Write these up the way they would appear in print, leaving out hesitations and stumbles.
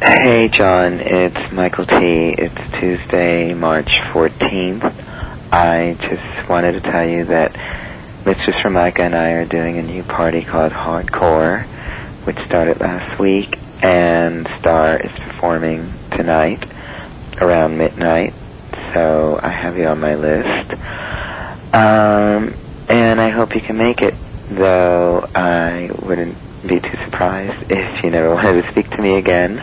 Hey John, it's Michael T. It's Tuesday, March 14th. I just wanted to tell you that Mistress Formica and I are doing a new party called Hardcore, which started last week, and Star is performing tonight around midnight, so I have you on my list. And I hope you can make it, though I wouldn't be too surprised if you never wanted to speak to me again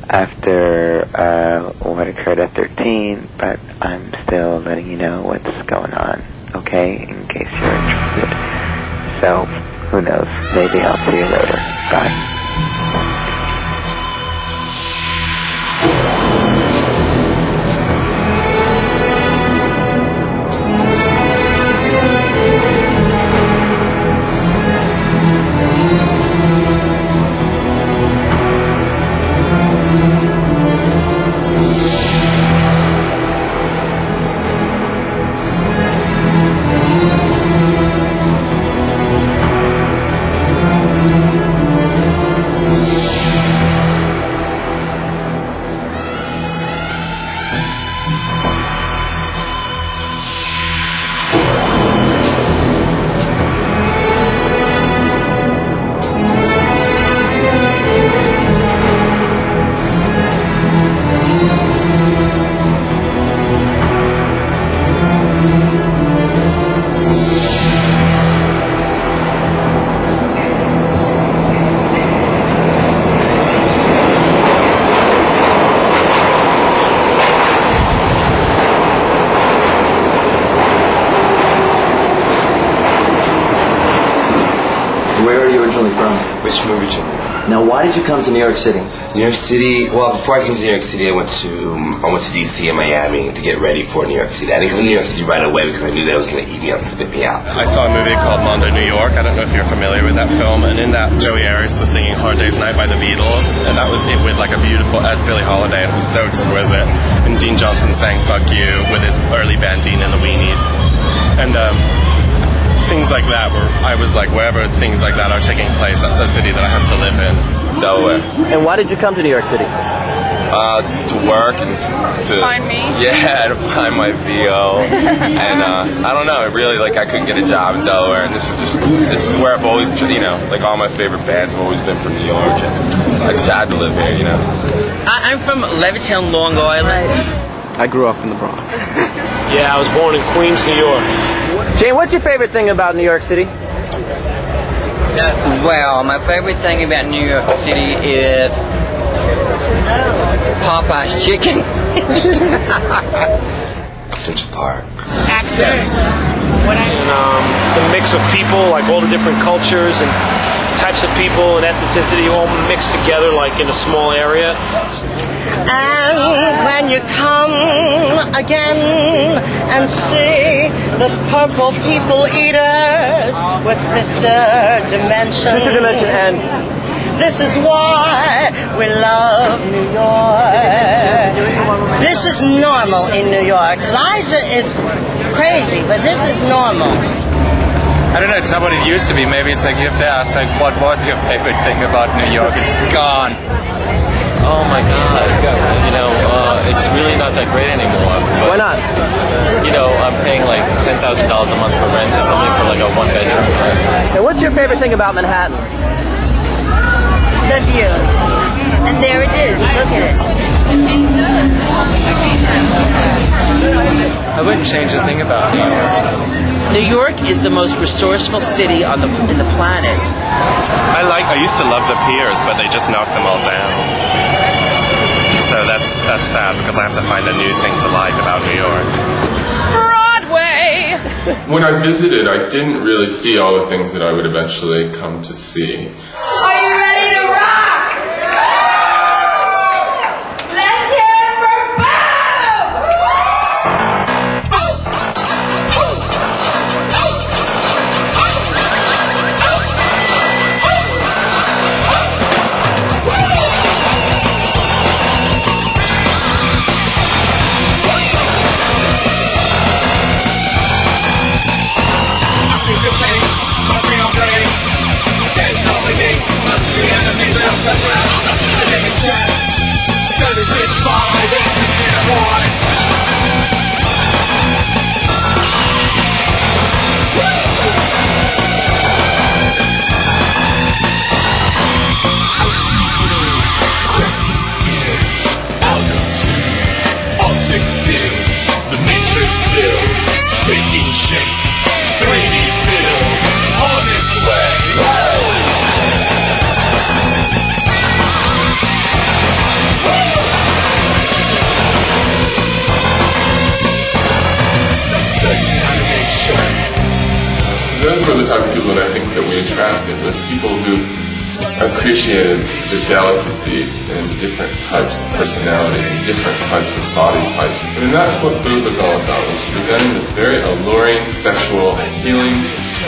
after what occurred at 13, but I'm still letting you know what's going on, okay, in case you're interested. So, who knows, maybe I'll see you later. Bye. Where are you originally from? Richmond, Virginia. Now, why did you come to New York City? New York City. Well, before I came to New York City, I went to DC and Miami to get ready for New York City. I didn't come to New York City right away because I knew that it was going to eat me up and spit me out. I saw a movie called Mondo, New York. I don't know if you're familiar with that film. And in that, Joey Arias was singing "Hard Day's Night" by the Beatles, and that was it with like a beautiful as Billie Holiday. It was so exquisite. And Dean Johnson sang "Fuck You" with his early band Dean and the Weenies, and things like that, where I was like, wherever things like that are taking place, that's a city that I have to live in. Delaware. And why did you come to New York City? To work and to find me. Yeah, to find my VO. And I don't know, really, like I couldn't get a job in Delaware, and this is where I've always, like all my favorite bands have always been from New York, and I just had to live here, I'm from Levittown, Long Island. I grew up in the Bronx. Yeah, I was born in Queens, New York. Jane, what's your favorite thing about New York City? Well, my favorite thing about New York City is Popeye's chicken. Central Park. Access. And the mix of people, like all the different cultures and types of people and ethnicity all mixed together like in a small area. And when you come again and see the purple people eaters with Sister Dimension. Sister Dimension, and this is why we love New York. This is normal in New York. Liza is crazy, but this is normal. I don't know, it's not what it used to be. Maybe it's like you have to ask, like, what was your favorite thing about New York? It's gone. Oh my God! It's really not that great anymore. But, why not? I'm paying like $10,000 a month for rent or something for like a one-bedroom flat. And what's your favorite thing about Manhattan? The view. And there it is. Look at it. I wouldn't change a thing about New York. New York is the most resourceful city in the planet. I used to love the piers, but they just knocked them all down. So that's sad because I have to find a new thing to like about New York. Broadway! When I visited, I didn't really see all the things that I would eventually come to see. Are you ready to rock? Let's hear it for Take no meaning, must be enemies, I'm so proud. Sitting in chest. appreciated the delicacies and different types of personalities and different types of body types. I mean, that's what Boob was all about, was presenting this very alluring, sexual, healing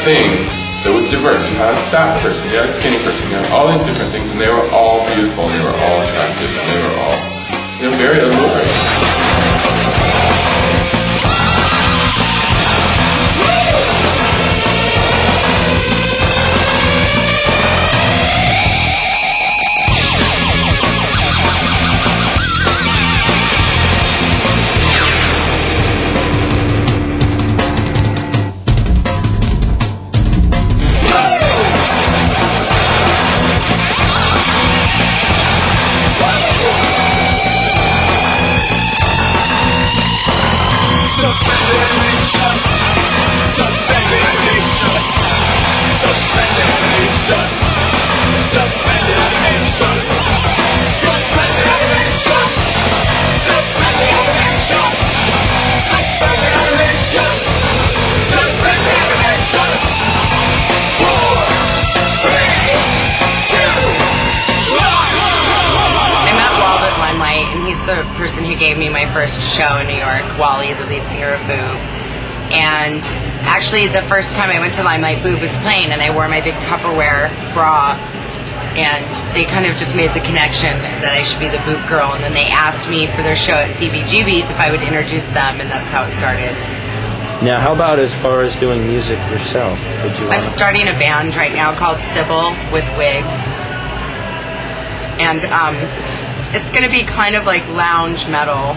thing that was diverse. You had a fat person, you had a skinny person, you had all these different things, and they were all beautiful, and they were all attractive, and they were all, very alluring. The person who gave me my first show in New York, Wally, the lead singer of Boob. And actually the first time I went to Limelight, Boob was playing and I wore my big Tupperware bra, and they kind of just made the connection that I should be the Boob girl, and then they asked me for their show at CBGB's if I would introduce them, and that's how it started. Now, how about as far as doing music yourself? I'm starting a band right now called Sybil with Wigs, and it's going to be kind of like lounge metal.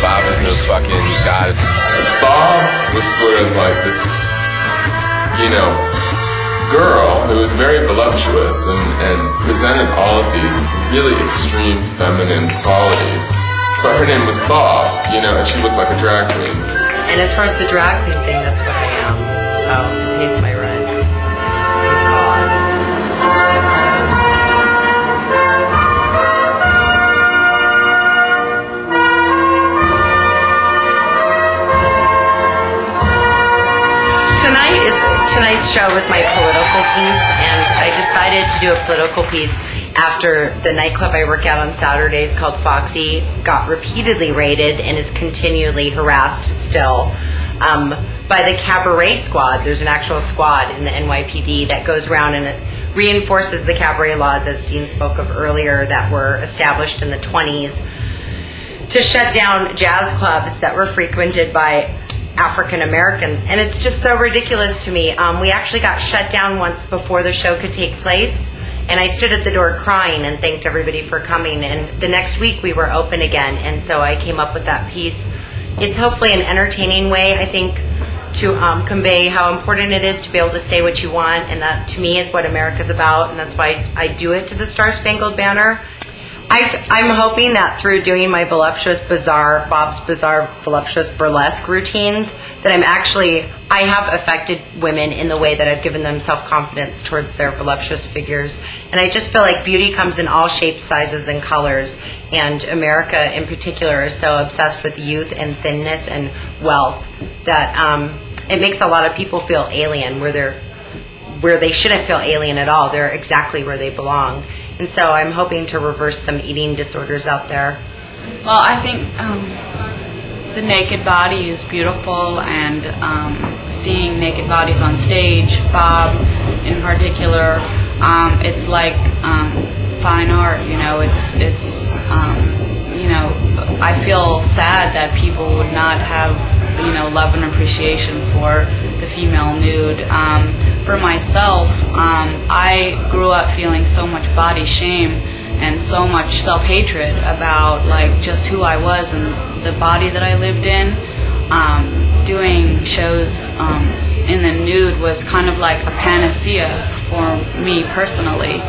Bob is a fucking goddess. Bob was sort of like this, girl who was very voluptuous and presented all of these really extreme feminine qualities. But her name was Bob, and she looked like a drag queen. And as far as the drag queen thing, that's what I am. So, it pays my rent. Thank God. Tonight's show was my political piece, and I decided to do a political piece after the nightclub I work at on Saturdays called Foxy got repeatedly raided and is continually harassed still by the cabaret squad. There's an actual squad in the NYPD that goes around and it reinforces the cabaret laws, as Dean spoke of earlier, that were established in the 20s to shut down jazz clubs that were frequented by African Americans, and it's just so ridiculous to me. We actually got shut down once before the show could take place, and I stood at the door crying and thanked everybody for coming, and the next week we were open again, and so I came up with that piece. It's hopefully an entertaining way, I think, to convey how important it is to be able to say what you want, and that to me is what America's about, and that's why I do it to the Star-Spangled Banner. I'm hoping that through doing my Bob's Bizarre Voluptuous Burlesque routines, that I have affected women in the way that I've given them self-confidence towards their voluptuous figures. And I just feel like beauty comes in all shapes, sizes, and colors. And America in particular is so obsessed with youth and thinness and wealth that it makes a lot of people feel alien where they shouldn't feel alien at all. They're exactly where they belong. And so I'm hoping to reverse some eating disorders out there. Well, I think the naked body is beautiful, and seeing naked bodies on stage, Bob in particular, it's like fine art. I feel sad that people would not have love and appreciation for the female nude. For myself, I grew up feeling so much body shame and so much self-hatred about just who I was and the body that I lived in. Doing shows in the nude was kind of like a panacea for me personally,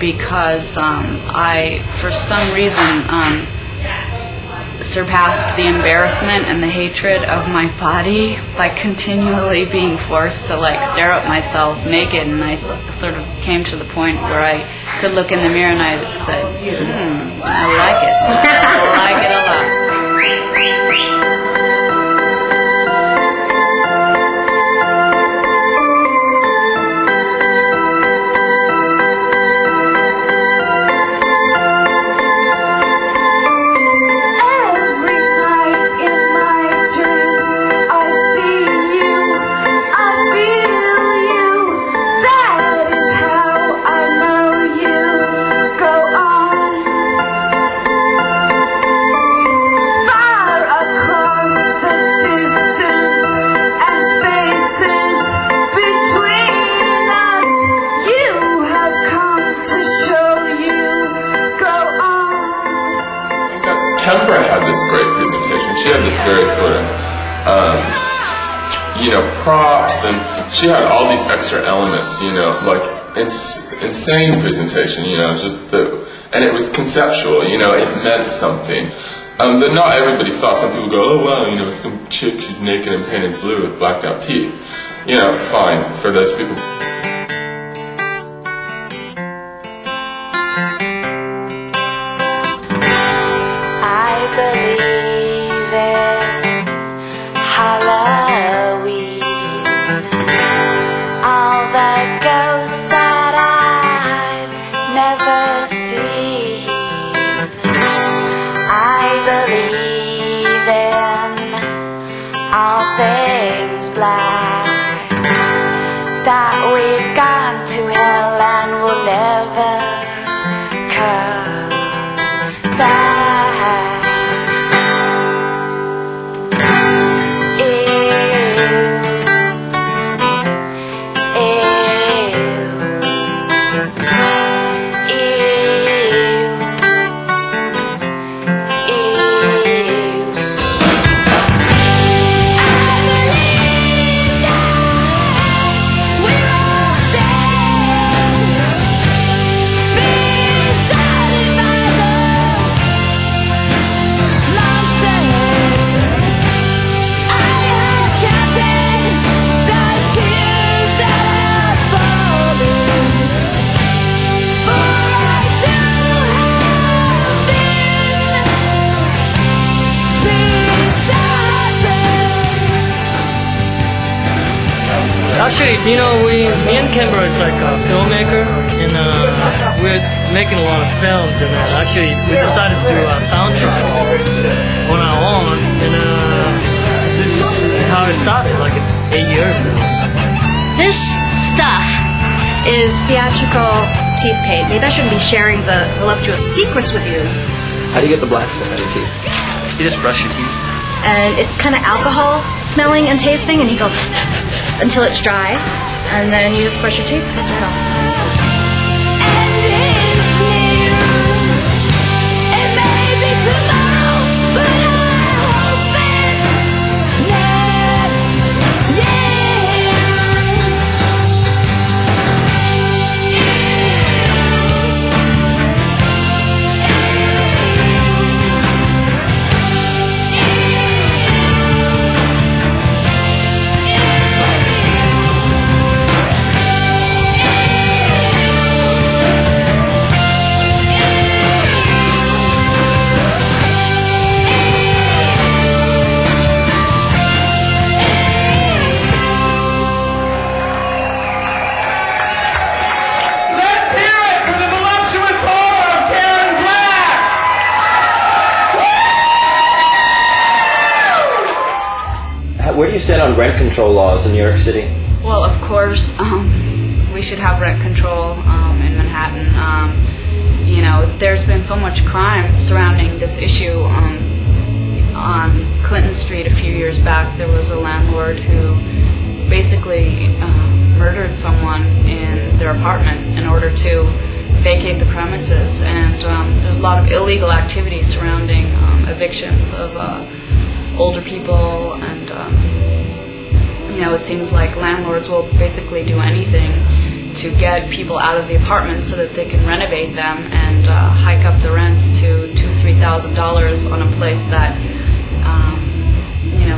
because I, for some reason, surpassed the embarrassment and the hatred of my body by continually being forced to stare at myself naked, and I sort of came to the point where I could look in the mirror and I said, I like it. I like it a lot. Kemper had this great presentation. She had this very sort of, props, and she had all these extra elements, like insane presentation, and it was conceptual, it meant something. That not everybody saw. Some people go, oh wow, some chick, she's naked and painted blue with blacked out teeth. Fine for those people. Actually, me and Kimber is like a filmmaker, and we're making a lot of films, and actually we decided to do a soundtrack on our own, and this is how it started, like 8 years ago. This stuff is theatrical teeth paint. Maybe I shouldn't be sharing the voluptuous secrets with you. How do you get the black stuff out of your teeth? You just brush your teeth. And it's kind of alcohol smelling and tasting, and you go until it's dry, and then you just brush your teeth. That's it all. Where do you stand on rent control laws in New York City? Well, of course, we should have rent control in Manhattan. There's been so much crime surrounding this issue. On Clinton Street a few years back, there was a landlord who basically murdered someone in their apartment in order to vacate the premises. And there's a lot of illegal activity surrounding evictions of older people, and it seems like landlords will basically do anything to get people out of the apartment so that they can renovate them and hike up the rents to $2,000-$3,000 on a place that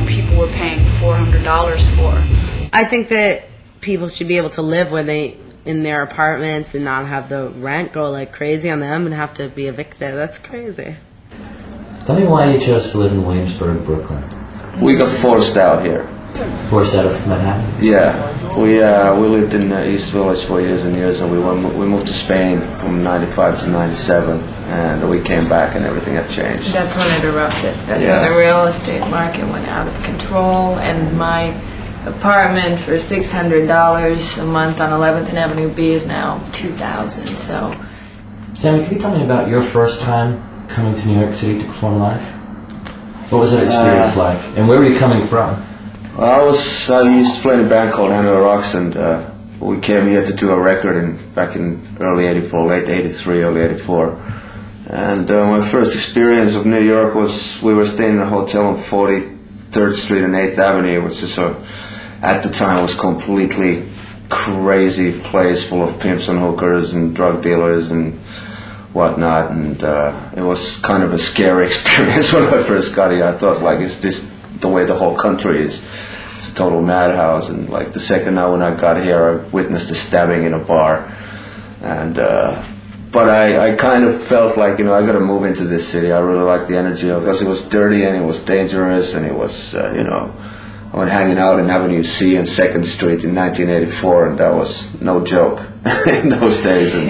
people were paying $400 for. I think that people should be able to live where they in their apartments and not have the rent go like crazy on them and have to be evicted. That's crazy. Tell me why you chose to live in Williamsburg, Brooklyn. We got forced out here. Forced out of Manhattan? Yeah, we lived in East Village for years and years, and we moved to Spain from '95 to '97, and we came back and everything had changed. That's when it erupted. That's when the real estate market went out of control, and my apartment for $600 a month on 11th and Avenue B is now $2,000. So, Sammy, can you tell me about your first time coming to New York City to perform live? What was that experience like, and where were you coming from? I used to play in a band called Hammer Rocks, and we came here to do a record back in early '84, late '83, early '84. And my first experience of New York was we were staying in a hotel on 43rd Street and 8th Avenue, which is at the time was completely crazy place full of pimps and hookers and drug dealers and whatnot. And it was kind of a scary experience when I first got here. I thought, like, is this the way the whole country is? It's a total madhouse. And like the second night when I got here, I witnessed a stabbing in a bar. And but I kind of felt like, I got to move into this city. I really liked the energy of it, because it was dirty and it was dangerous, and it was, I went hanging out in Avenue C and 2nd Street in 1984, and that was no joke in those days. And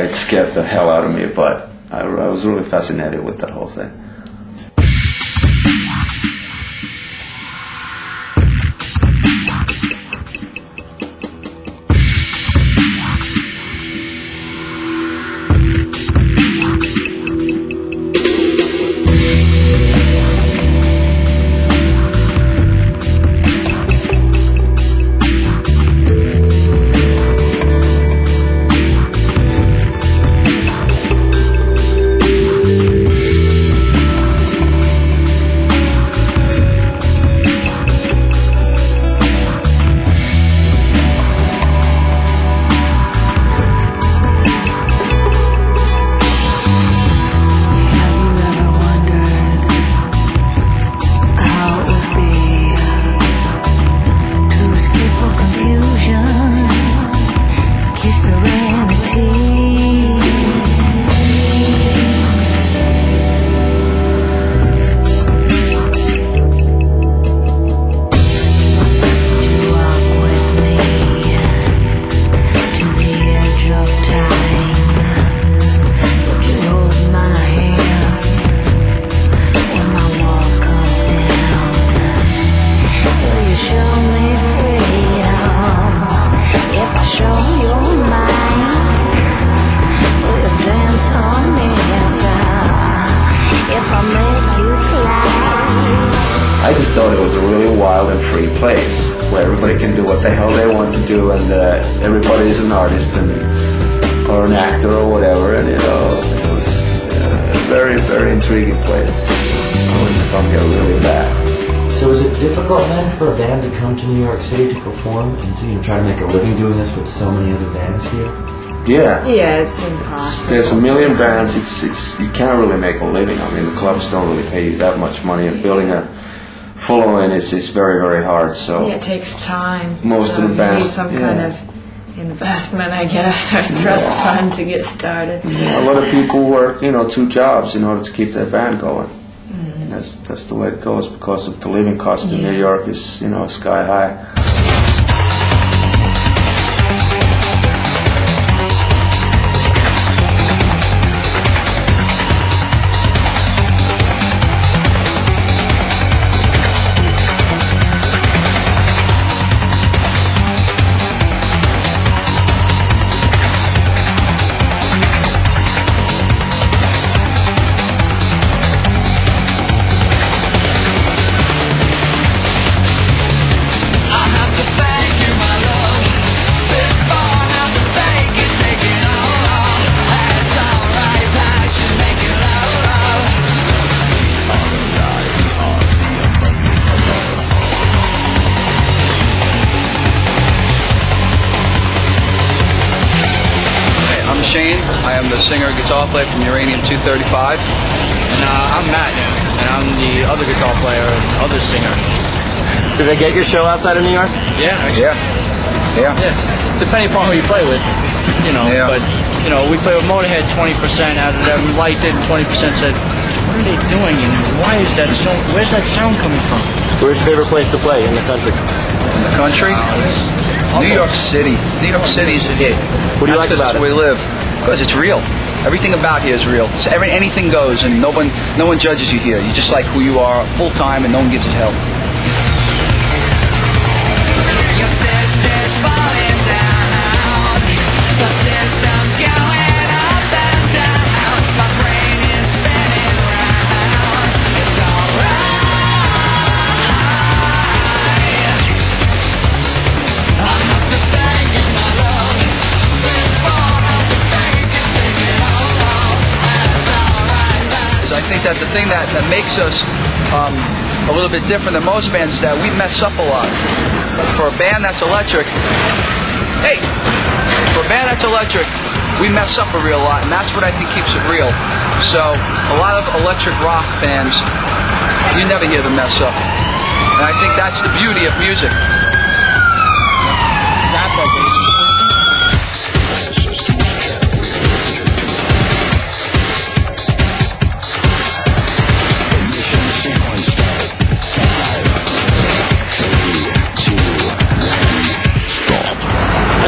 it scared the hell out of me, but I was really fascinated with that whole thing. I just thought it was a really wild and free place where everybody can do what the hell they want to do, and everybody is an artist or an actor or whatever, and it was a very, very intriguing place. I wanted to come here really bad. So is it difficult then for a band to come to New York City to perform and to try to make a living doing this with so many other bands here? Yeah. Yeah, it's impossible. There's a million bands. It's you can't really make a living. I mean, the clubs don't really pay you that much money, and building a following is very, very hard. So yeah, it takes time. Most of the bands need some kind of investment, I guess, or trust fund to get started. A lot of people work, 2 jobs in order to keep their band going. Mm-hmm. That's the way it goes, because of the living cost in New York is, sky high. I am the singer and guitar player from Uranium 235. And I'm Matt, and I'm the other guitar player and other singer. Did they get your show outside of New York? Yeah, actually. Yeah. Yeah. Depending upon who you play with, you know. Yeah. But, you know, we play with Motorhead 20% out of them, liked it, and 20% said, what are they doing? And where's that sound coming from? Where's your favorite place to play in the country? In the country? New York City. New York City is a hit. What do you like about it? That's where we live. Because it's real. Everything about here is real. So anything goes, and no one judges you here. You just like who you are, full time, and no one gives a hell. I think that the thing that makes us a little bit different than most bands is that we mess up a lot. For a band that's electric, we mess up a real lot, and that's what I think keeps it real. So a lot of electric rock bands, you never hear them mess up, and I think that's the beauty of music.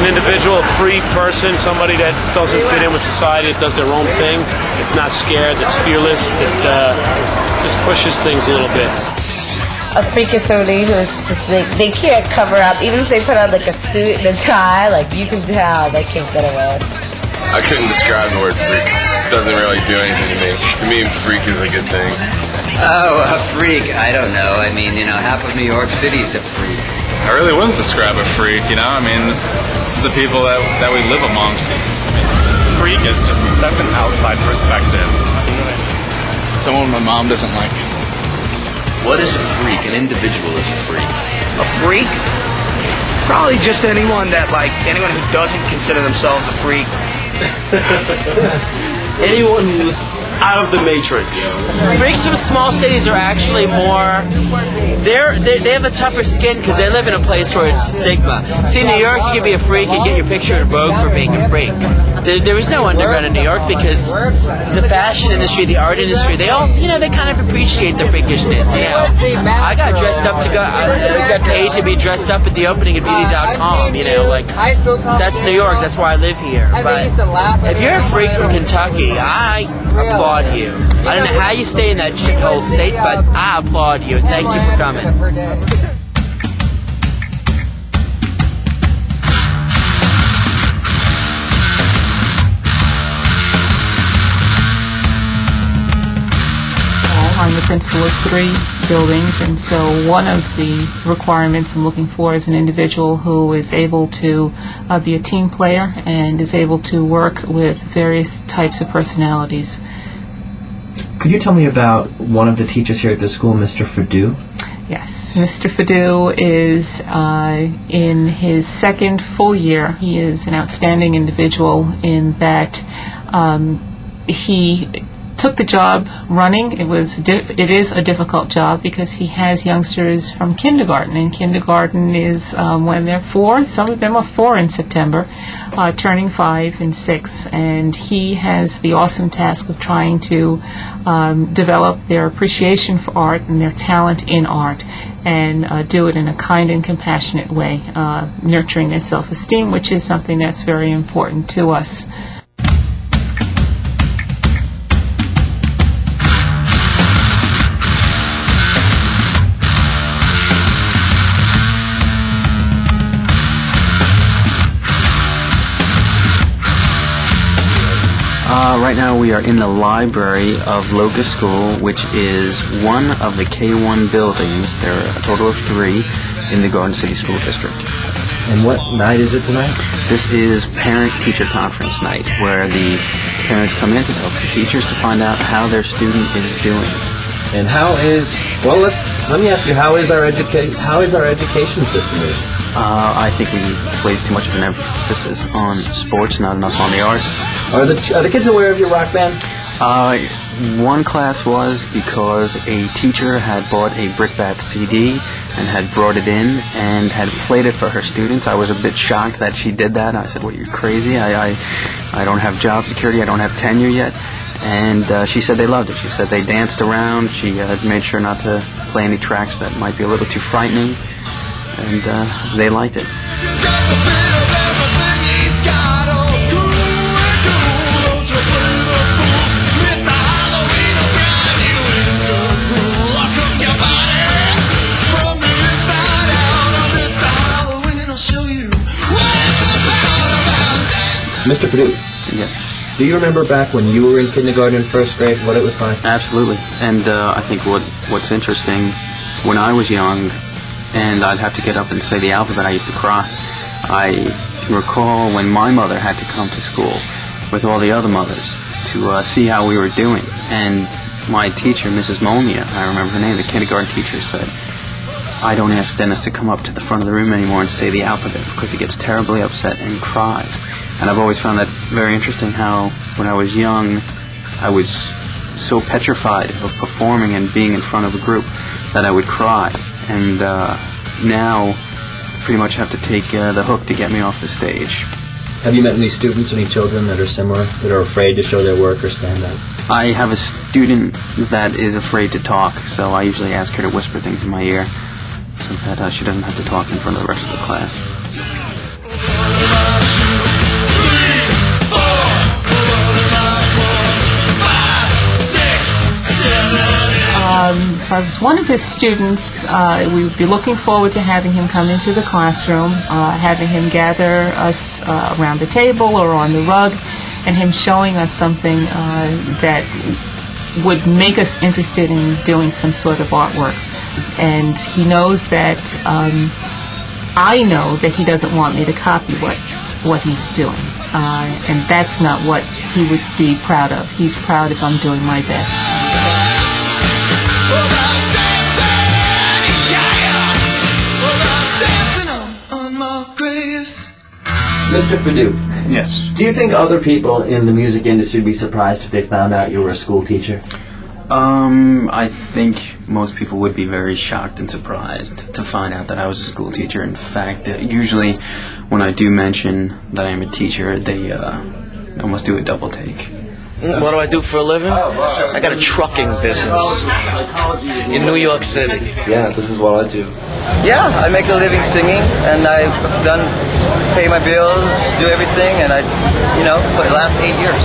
An individual, a free person, somebody that doesn't fit in with society, that does their own thing. It's not scared, it's fearless, that just pushes things a little bit. A freak is somebody who's just they can't cover up, even if they put on like a suit and a tie, like you can tell they can't get away. I couldn't describe the word freak. It doesn't really do anything to me. To me, freak is a good thing. Oh, a freak. I don't know. I mean, you know, half of New York City is a freak. I really wouldn't describe a freak, you know? I mean, this is the people that we live amongst. Freak is just, that's an outside perspective. Someone my mom doesn't like. What is a freak? An individual is a freak. A freak? Probably just anyone who doesn't consider themselves a freak. Anyone who's out of the matrix. Freaks from small cities are actually more. They have a tougher skin because they live in a place where it's stigma. See, in New York, you can be a freak and get your picture in Vogue for being a freak. There is no underground in New York because the fashion industry, the art industry, they all, you know, they kind of appreciate the freakishness. You know, I got dressed up I got paid to be dressed up at the opening at Beauty.com. You know, like that's New York. That's why I live here. But if you're a freak from Kentucky, I applaud you. I don't know how you stay in that shithole state, but I applaud you. Thank you for coming. I'm the principal of 3 buildings, and so one of the requirements I'm looking for is an individual who is able to be a team player and is able to work with various types of personalities. Could you tell me about one of the teachers here at the school, Mr. Fadu? Yes, Mr. Fadu is in his 2nd full year. He is an outstanding individual in that he took the job running. It is a difficult job because he has youngsters from kindergarten, and kindergarten is when they're 4. Some of them are 4 in September, turning 5 and 6, and he has the awesome task of trying to develop their appreciation for art and their talent in art, and do it in a kind and compassionate way, nurturing their self-esteem, which is something that's very important to us. Right now we are in the library of Locust School, which is one of the K1 buildings. There are a total of 3 in the Garden City School District. And what night is it tonight? This is parent-teacher conference night, where the parents come in to talk to teachers to find out how their student is doing. And let me ask you, how is our education system doing? I think we place too much of an emphasis on sports, not enough on the arts. Are the kids aware of your rock band? One class was, because a teacher had bought a Brickbat CD, and had brought it in and had played it for her students. I was a bit shocked that she did that. I said, "What, you're crazy? I don't have job security. I don't have tenure yet." And she said they loved it. She said they danced around. She made sure not to play any tracks that might be a little too frightening, and they liked it. Mr. Purdue. Yes. Do you remember back when you were in kindergarten and first grade, what it was like? Absolutely. And I think what's interesting, when I was young and I'd have to get up and say the alphabet, I used to cry. I recall when my mother had to come to school with all the other mothers to see how we were doing. And my teacher, Mrs. Molnia, I remember her name, the kindergarten teacher, said, "I don't ask Dennis to come up to the front of the room anymore and say the alphabet because he gets terribly upset and cries." And I've always found that very interesting, how when I was young, I was so petrified of performing and being in front of a group that I would cry. And now pretty much have to take the hook to get me off the stage. Have you met any students, any children that are similar, that are afraid to show their work or stand up? I have a student that is afraid to talk, so I usually ask her to whisper things in my ear so that she doesn't have to talk in front of the rest of the class. If I was one of his students, we would be looking forward to having him come into the classroom, having him gather us around the table or on the rug, and him showing us something that would make us interested in doing some sort of artwork. And he knows that I know that he doesn't want me to copy what he's doing. And that's not what he would be proud of. He's proud if I'm doing my best. Mr. Purdue. Yes. Do you think other people in the music industry would be surprised if they found out you were a school teacher? I think most people would be very shocked and surprised to find out that I was a school teacher. In fact, usually when I do mention that I am a teacher, they almost do a double take. What do I do for a living? I got a trucking business in New York City. Yeah, this is what I do. Yeah, I make a living singing, and I've pay my bills, do everything, and for the last 8 years.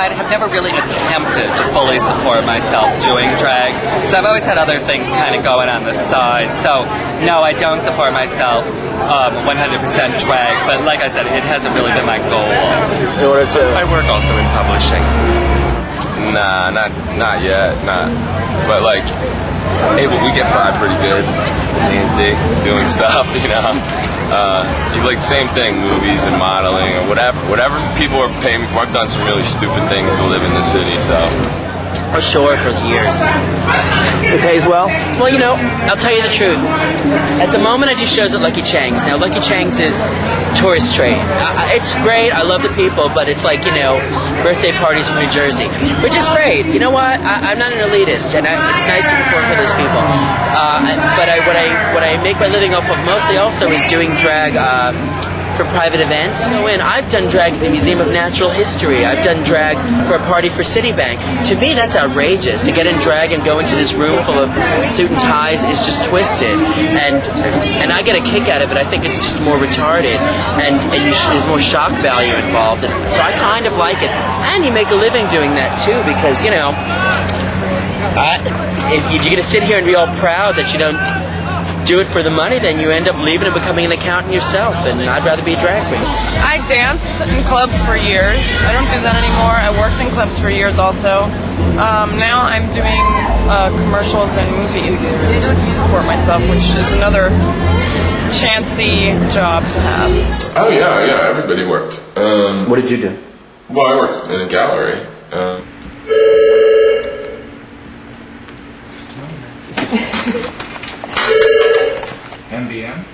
Have never really attempted to fully support myself doing drag, because I've always had other things kind of going on the side. So, no, I don't support myself 100% drag, but like I said, it hasn't really been my goal. I work also in publishing. Nah, not yet, but we get by pretty good. Me and Dick doing stuff, like same thing, movies and modeling or whatever people are paying me for. I've done some really stupid things to live in the city, so. Sure, for years. It pays well? Well, I'll tell you the truth. At the moment, I do shows at Lucky Chang's. Now, Lucky Chang's is tourist trade. It's great. I love the people, but it's like, birthday parties from New Jersey, which is great. You know what? I'm not an elitist, and it's nice to perform for those people. But what I make my living off of mostly also is doing drag for private events. And I've done drag at the Museum of Natural History. I've done drag for a party for Citibank. To me, that's outrageous. To get in drag and go into this room full of suit and ties is just twisted. And I get a kick out of it. I think it's just more retarded. And there's more shock value involved. And so I kind of like it. And you make a living doing that, too, because, if you're going to sit here and be all proud that you don't do it for the money, then you end up leaving and becoming an accountant yourself, and I'd rather be a drag queen. I danced in clubs for years. I don't do that anymore. I worked in clubs for years also. Now I'm doing commercials and movies to support myself, which is another chancy job to have. Oh yeah, everybody worked. What did you do? Well, I worked in a gallery. MBM.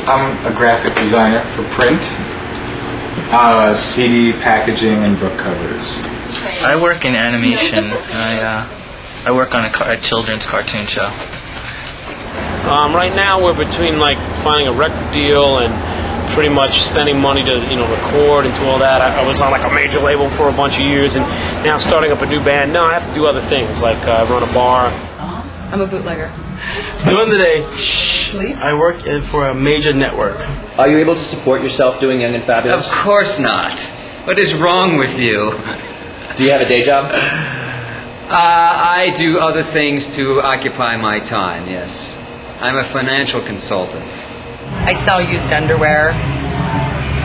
I'm a graphic designer for print, CD packaging, and book covers. I work in animation. I work on a children's cartoon show. Right now we're between like finding a record deal and pretty much spending money to record and do all that. I was on like a major label for a bunch of years, and now starting up a new band. No, I have to do other things like run a bar. I'm a bootlegger. During the day, I work for a major network. Are you able to support yourself doing Young and Fabulous? Of course not. What is wrong with you? Do you have a day job? I do other things to occupy my time, yes. I'm a financial consultant. I sell used underwear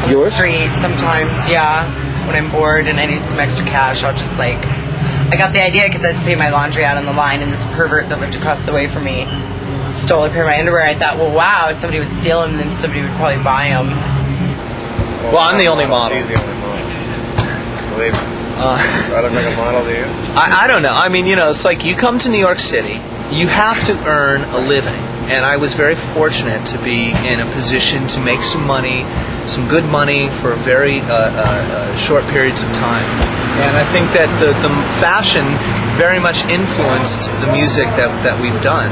on the street sometimes, yeah. When I'm bored and I need some extra cash, I'll just I got the idea because I was putting my laundry out on the line, and this pervert that lived across the way from me stole a pair of my underwear. I thought, well, wow, if somebody would steal them, then somebody would probably buy them. Well, I'm the only model. She's the only model. Believe me. Rather make a model, do you? I don't know. I mean, it's like you come to New York City, you have to earn a living. And I was very fortunate to be in a position to make some money, some good money for very short periods of time. And I think that the fashion very much influenced the music that we've done.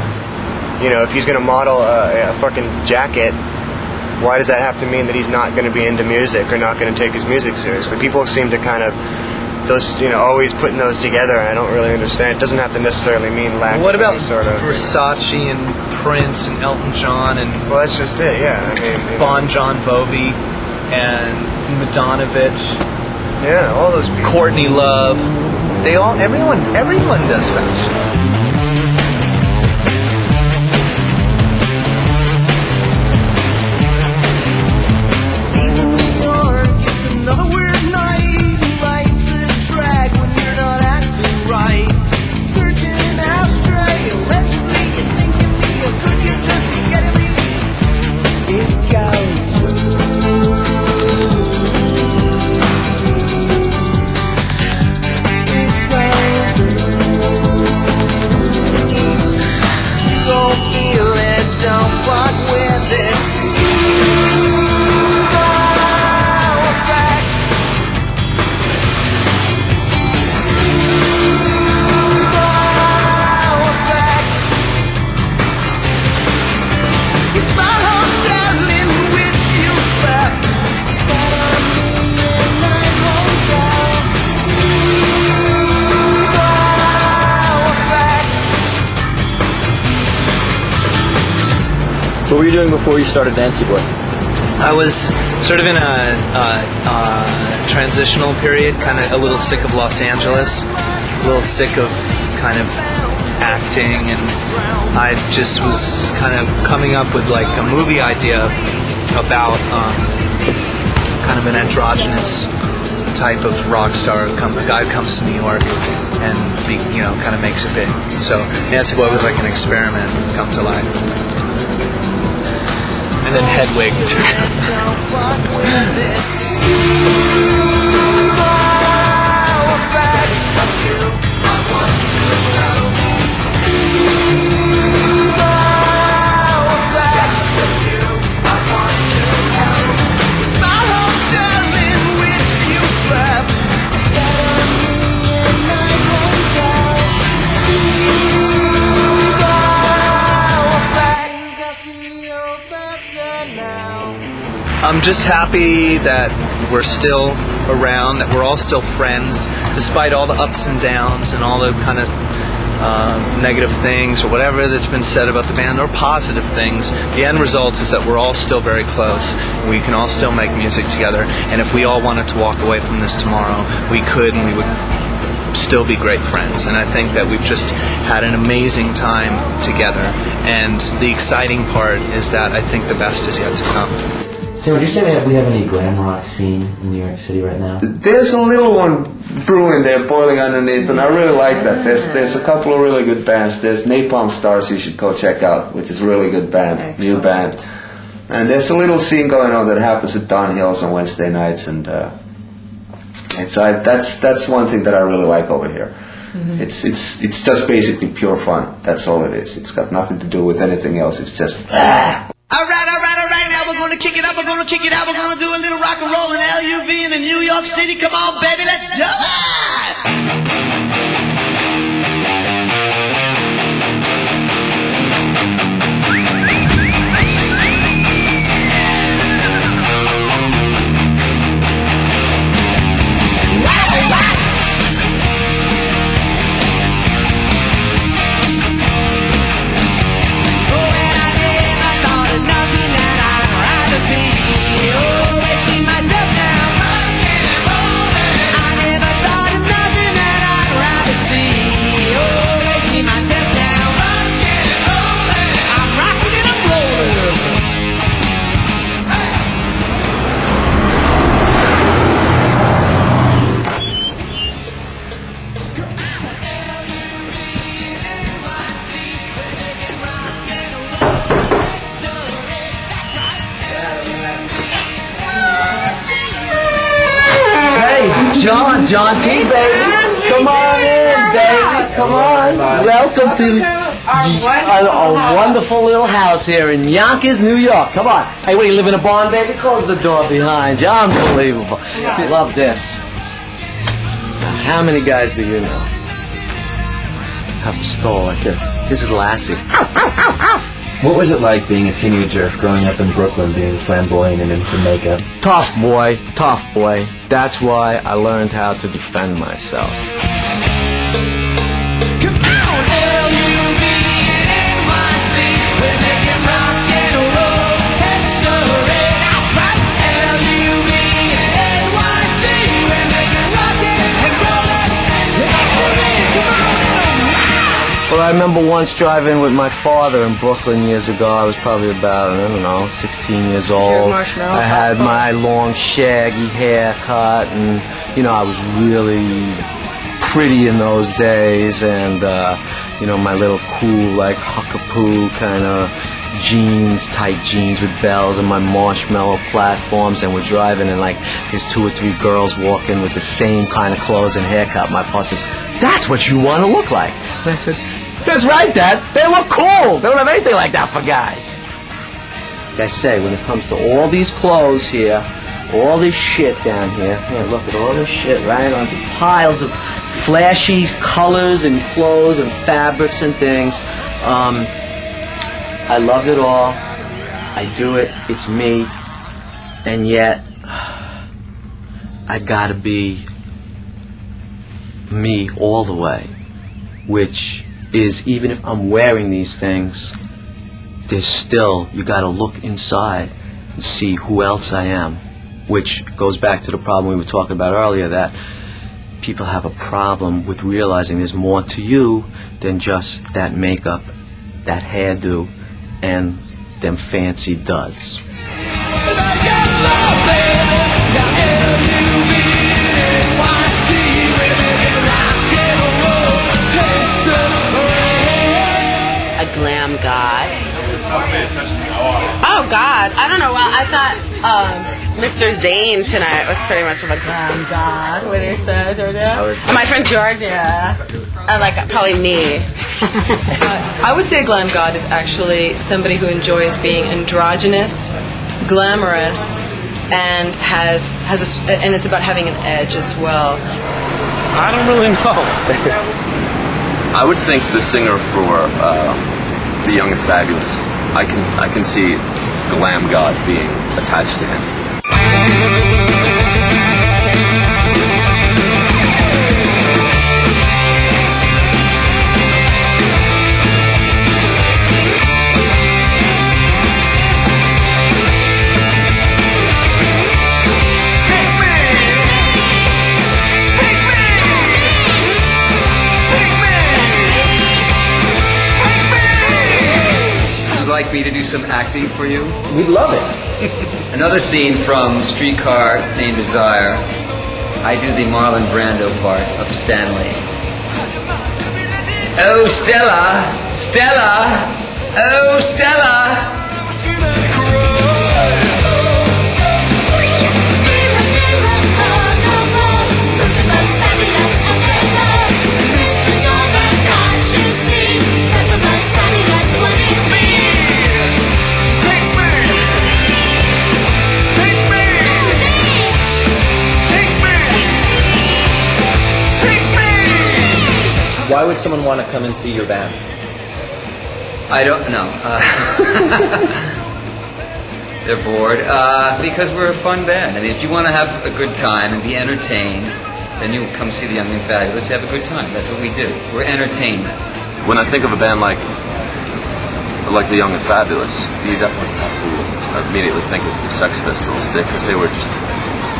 If he's going to model a fucking jacket, why does that have to mean that he's not going to be into music or not going to take his music seriously? People seem to kind of always putting those together, and I don't really understand. It doesn't have to necessarily mean lack What of about any sort of Versace and Prince and Elton John and well, that's just it, yeah. I mean, Bon Jovi and Madonnovich. Yeah, all those people. Courtney Love. Everyone does fashion. What were you doing before you started Dancy Boy? I was sort of in a transitional period, kind of a little sick of Los Angeles, a little sick of kind of acting, and I just was kind of coming up with like a movie idea about kind of an androgynous type of rock star. A guy comes to New York and kind of makes it big. So Dancy Boy was like an experiment come to life. And then Hedwig too. I'm just happy that we're still around, that we're all still friends, despite all the ups and downs and all the kind of negative things or whatever that's been said about the band, or positive things. The end result is that we're all still very close. We can all still make music together, and if we all wanted to walk away from this tomorrow, we could, and we would still be great friends. And I think that we've just had an amazing time together, and the exciting part is that I think the best is yet to come. So would you say we have any glam rock scene in New York City right now? There's a little one brewing there, boiling underneath, and I really like that. There's a couple of really good bands. There's Napalm Stars you should go check out, which is a really good band, Excellent. new band. And there's a little scene going on that happens at Don Hills on Wednesday nights, and that's one thing that I really like over here. Mm-hmm. It's just basically pure fun. That's all it is. It's got nothing to do with anything else. It's just All right, now we're gonna kick it up, we're gonna kick it out, we're gonna do a little rock and roll in LUV in the New York City. Come on, baby, let's do it! John T, baby. Come on in, baby. Come on. Welcome to a wonderful little house here in Yonkers, New York. Come on. Hey, what, you live in a barn, baby? Close the door behind you. Unbelievable. Love this. How many guys do you know have a stall like this? This is Lassie. What was it like being a teenager, growing up in Brooklyn, being flamboyant and into makeup? Tough boy, tough boy. That's why I learned how to defend myself. Well, I remember once driving with my father in Brooklyn years ago. I was probably about, I don't know, 16 years old. I had my long, shaggy haircut, and, you know, I was really pretty in those days, and, you know, my little cool, like, huckapoo kind of jeans, tight jeans with bells, and my marshmallow platforms, and we're driving, and, like, there's 2 or 3 girls walking with the same kind of clothes and haircut. My father says, "That's what you want to look like." And I said, "That's right, Dad. They look cool. They don't have anything like that for guys." Like I say, when it comes to all these clothes here, all this shit down here, look at all this shit, right? On the piles of flashy colors and clothes and fabrics and things. I love it all. I do it. It's me. And yet, I gotta be me all the way. Which is, even if I'm wearing these things, there's still, you gotta look inside and see who else I am. Which goes back to the problem we were talking about earlier, that people have a problem with realizing there's more to you than just that makeup, that hairdo, and them fancy duds. A glam god. Oh God, I don't know. Well, I thought Mr. Zane tonight was pretty much of a glam god. What do you say, Georgia? My friend Georgia. Like probably me. I would say a glam god is actually somebody who enjoys being androgynous, glamorous, and has and it's about having an edge as well. I don't really know. I would think the singer for The Young and Fabulous. I can see Glam God being attached to him. Like me to do some acting for you? We'd love it. Another scene from Streetcar Named Desire. I do the Marlon Brando part of Stanley. Oh, Stella! Stella! Oh, Stella! Why would someone want to come and see your band? I don't know. They're bored. Because we're a fun band. I mean, if you want to have a good time and be entertained, then you come see the Young and Fabulous, have a good time. That's what we do. We're entertainment. When I think of a band like the Young and Fabulous, you definitely have to immediately think of the Sex Pistols, because they were just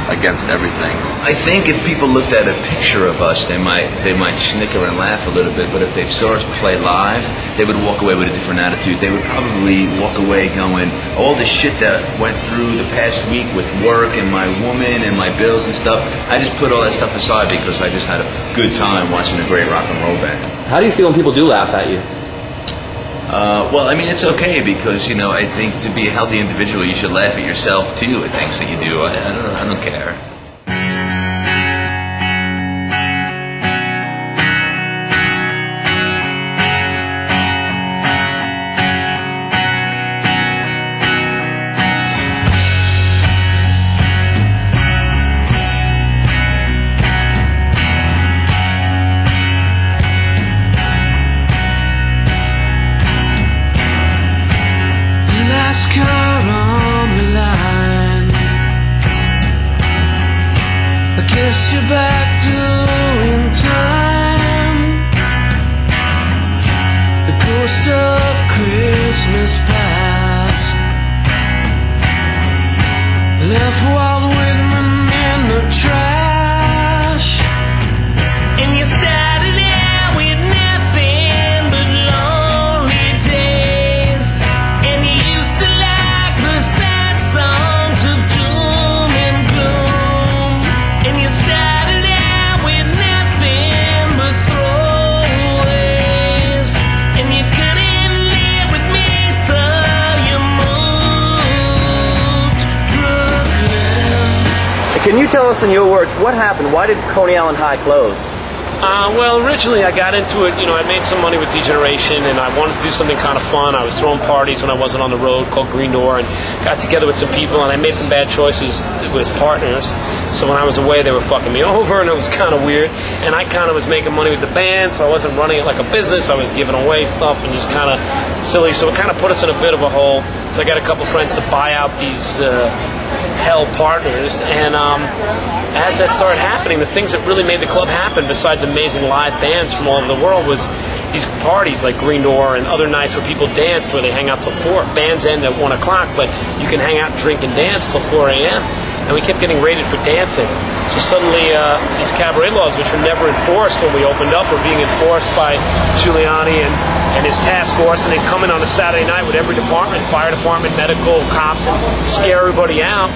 against everything. I think if people looked at a picture of us, they might snicker and laugh a little bit, but if they saw us play live, they would walk away with a different attitude. They would probably walk away going, all the shit that went through the past week with work and my woman and my bills and stuff, I just put all that stuff aside because I just had a good time watching a great rock and roll band. How do you feel when people do laugh at you? Well, I mean, it's okay because, I think to be a healthy individual, you should laugh at yourself, too, at things that you do. I don't care. push you back during time. The ghost of Christmas past left Walt Whitman in the trash. And you started out with nothing but lonely days. And you used to like the sad songs of doom and gloom. And you started out with nothing but throwaways. And you couldn't live with me, so you moved Brooklyn. Can you tell us in your words what happened? Why did Coney Island High close? Well, originally I got into it, I made some money with Degeneration and I wanted to do something kind of fun. I was throwing parties when I wasn't on the road called Green Door and got together with some people and I made some bad choices with partners. So when I was away they were fucking me over and it was kind of weird. And I kind of was making money with the band, so I wasn't running it like a business. I was giving away stuff and just kind of silly. So it kind of put us in a bit of a hole. So I got a couple friends to buy out these hell partners and as that started happening, the things that really made the club happen besides amazing live bands from all over the world was these parties like Green Door and other nights where people danced where they hang out till 4. Bands end at 1 o'clock, but you can hang out, drink, and dance till 4 a.m. And we kept getting rated for dancing. So suddenly these cabaret laws, which were never enforced when we opened up, were being enforced by Giuliani and his task force, and they'd come in on a Saturday night with every department, fire department, medical, cops, and scare everybody out,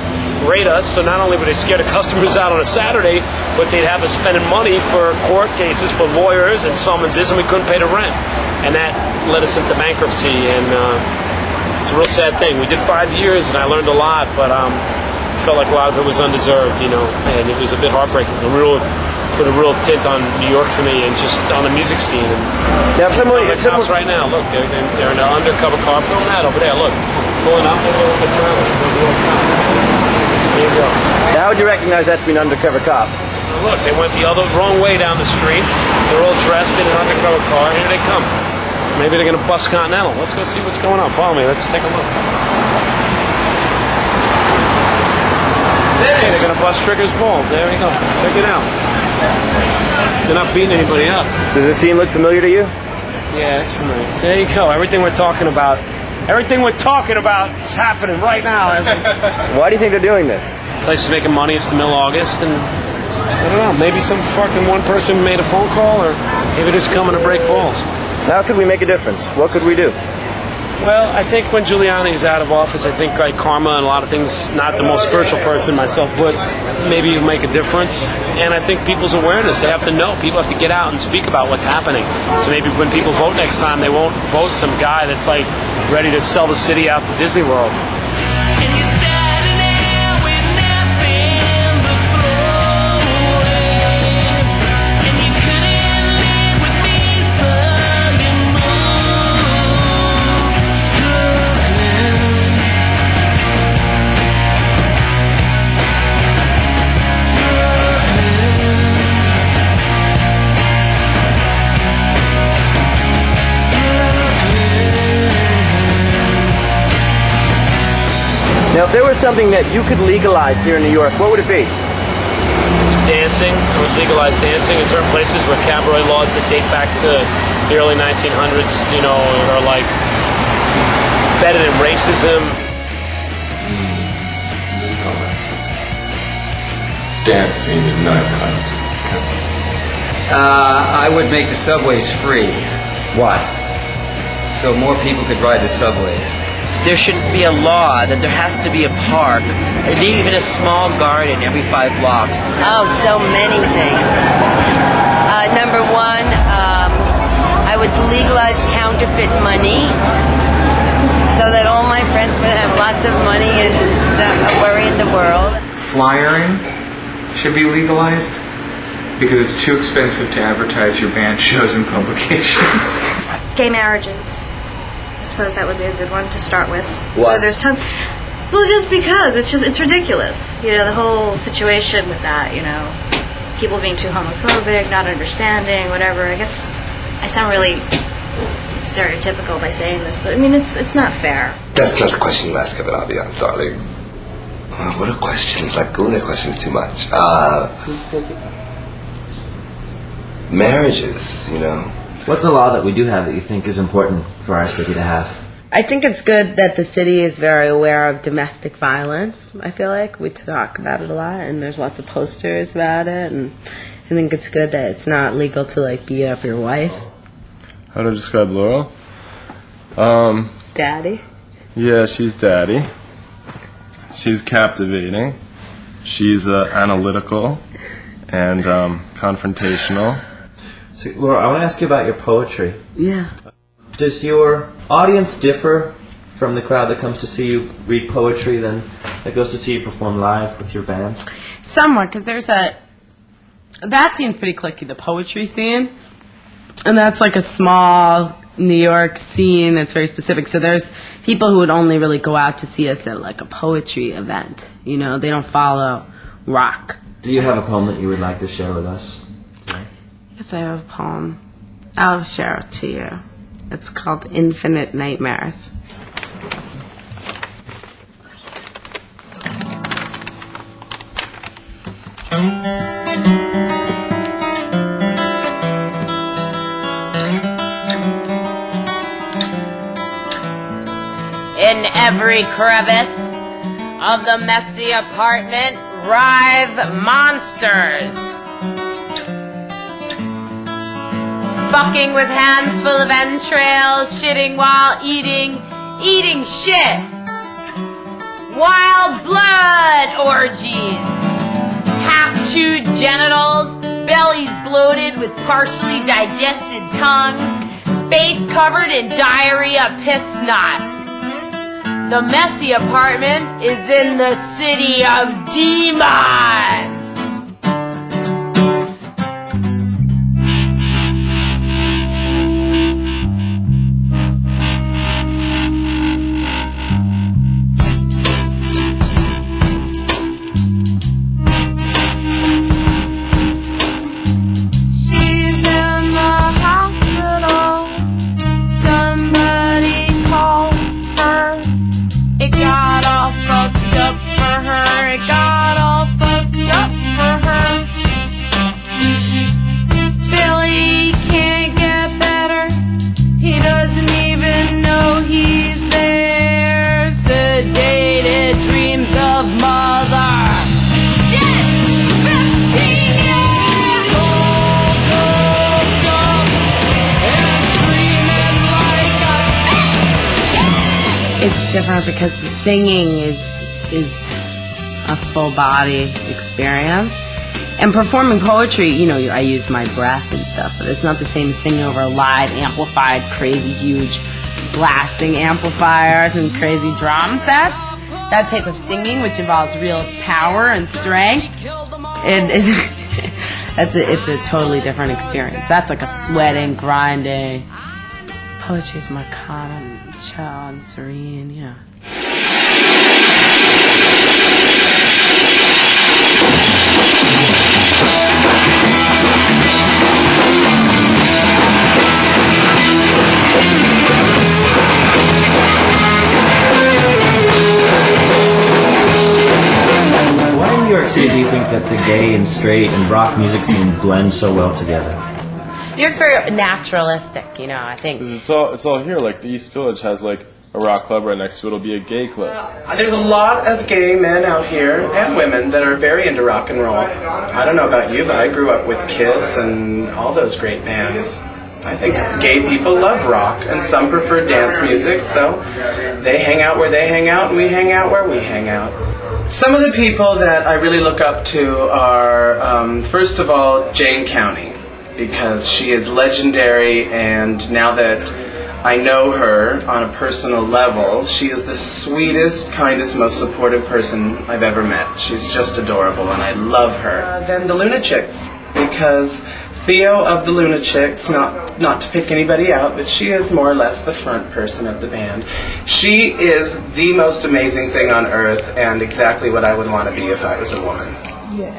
rate us. So not only would they scare the customers out on a Saturday, but they'd have us spending money for court cases, for lawyers and summonses, and we couldn't pay the rent. And that led us into bankruptcy, and it's a real sad thing. We did 5 years, and I learned a lot, but felt like a lot of it was undeserved, and it was a bit heartbreaking. Put a real tint on New York for me and just on the music scene. And now, if someone right now, look, they're in an undercover car. Film that over there, look, pulling up. There you go. Now, how would you recognize that to be an undercover cop? Look, they went the wrong way down the street. They're all dressed in an undercover car. Here they come. Maybe they're going to bust Continental. Let's go see what's going on. Follow me. Let's take a look. Hey, they're going to bust Trigger's balls. There we go. Check it out. They're not beating anybody up. Does this scene look familiar to you? Yeah, it's familiar. There you go. Everything we're talking about is happening right now. Why do you think they're doing this? The place is making money. It's the middle of August, and I don't know. Maybe some fucking one person made a phone call, or maybe they're just coming to break balls. So how could we make a difference? What could we do? Well, I think when Giuliani's out of office, I think like karma and a lot of things, not the most spiritual person myself, but maybe you make a difference. And I think people's awareness, they have to know. People have to get out and speak about what's happening. So maybe when people vote next time, they won't vote some guy that's like ready to sell the city out to Disney World. Now, if there was something that you could legalize here in New York, what would it be? Dancing. I would legalize dancing in certain places where cabaret laws that date back to the early 1900s, are like embedded in racism. Dancing in nightclubs. I would make the subways free. Why? So more people could ride the subways. There shouldn't be a law that there has to be a park, even a small garden every 5 blocks. Oh, so many things. Number one, I would legalize counterfeit money so that all my friends would have lots of money and not worry in the world. Flyering should be legalized because it's too expensive to advertise your band shows and publications. Gay marriages. I suppose that would be a good one to start with. Why? There's well, just because it's ridiculous. The whole situation with that. People being too homophobic, not understanding, whatever. I guess I sound really stereotypical by saying this, but I mean it's not fair. That's not the question you ask of an audience, darling. What a question. Like, ooh, that question is too much. Marriages, you know. What's a law that we do have that you think is important for our city to have? I think it's good that the city is very aware of domestic violence. I feel like we talk about it a lot, and there's lots of posters about it, and I think it's good that it's not legal to like beat up your wife. How to describe Laurel? Daddy. Yeah, she's daddy. She's captivating. She's analytical and confrontational. So, Laura, I want to ask you about your poetry. Yeah. Does your audience differ from the crowd that comes to see you read poetry than that goes to see you perform live with your band? Somewhat, because there's that scene's pretty cliquey, the poetry scene. And that's like a small New York scene that's very specific. So there's people who would only really go out to see us at like a poetry event. You know, they don't follow rock. Do you have a poem that you would like to share with us? Yes, I have a poem. I'll share it to you. It's called Infinite Nightmares. In every crevice of the messy apartment writhe monsters. Fucking with hands full of entrails, shitting while eating shit. Wild blood orgies. Half-chewed genitals, bellies bloated with partially digested tongues, face covered in diarrhea piss snot. The messy apartment is in the city of demons. It's different because singing is a full body experience. And performing poetry, you know, I use my breath and stuff, but it's not the same as singing over live, amplified, crazy, huge, blasting amplifiers and crazy drum sets. That type of singing, which involves real power and strength, it's a totally different experience. That's like a sweating, grinding. Poetry is more calm and chill and serene, yeah. Why in New York City do you think that the gay and straight and rock music scene blend so well together? New York's very naturalistic, you know, I think. 'Cause it's all here. Like the East Village has like a rock club right next to it. It'll be a gay club. There's a lot of gay men out here and women that are very into rock and roll. I don't know about you, but I grew up with Kiss and all those great bands. I think gay people love rock, and some prefer dance music, so they hang out where they hang out, and we hang out where we hang out. Some of the people that I really look up to are, first of all, Jane County, because she is legendary, and now that I know her on a personal level, she is the sweetest, kindest, most supportive person I've ever met. She's just adorable, and I love her. Then the Lunachicks, because Theo of the Lunachicks, not to pick anybody out, but she is more or less the front person of the band. She is the most amazing thing on earth, and exactly what I would want to be if I was a woman. Yeah.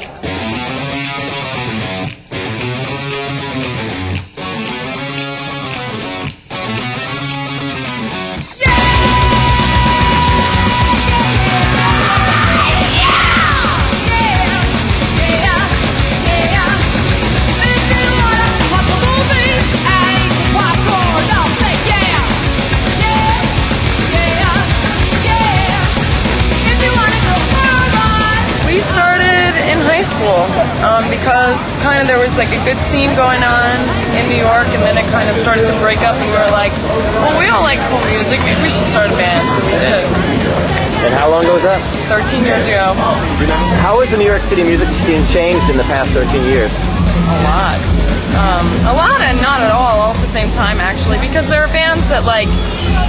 was like a good scene going on in New York, and then it kind of started to break up, and we were like, well, we all like cool music, maybe we should start a band, so we did. And how long ago was that? 13 years ago. How has the New York City music scene changed in the past 13 years? A lot and not at all at the same time, actually, because there are bands that like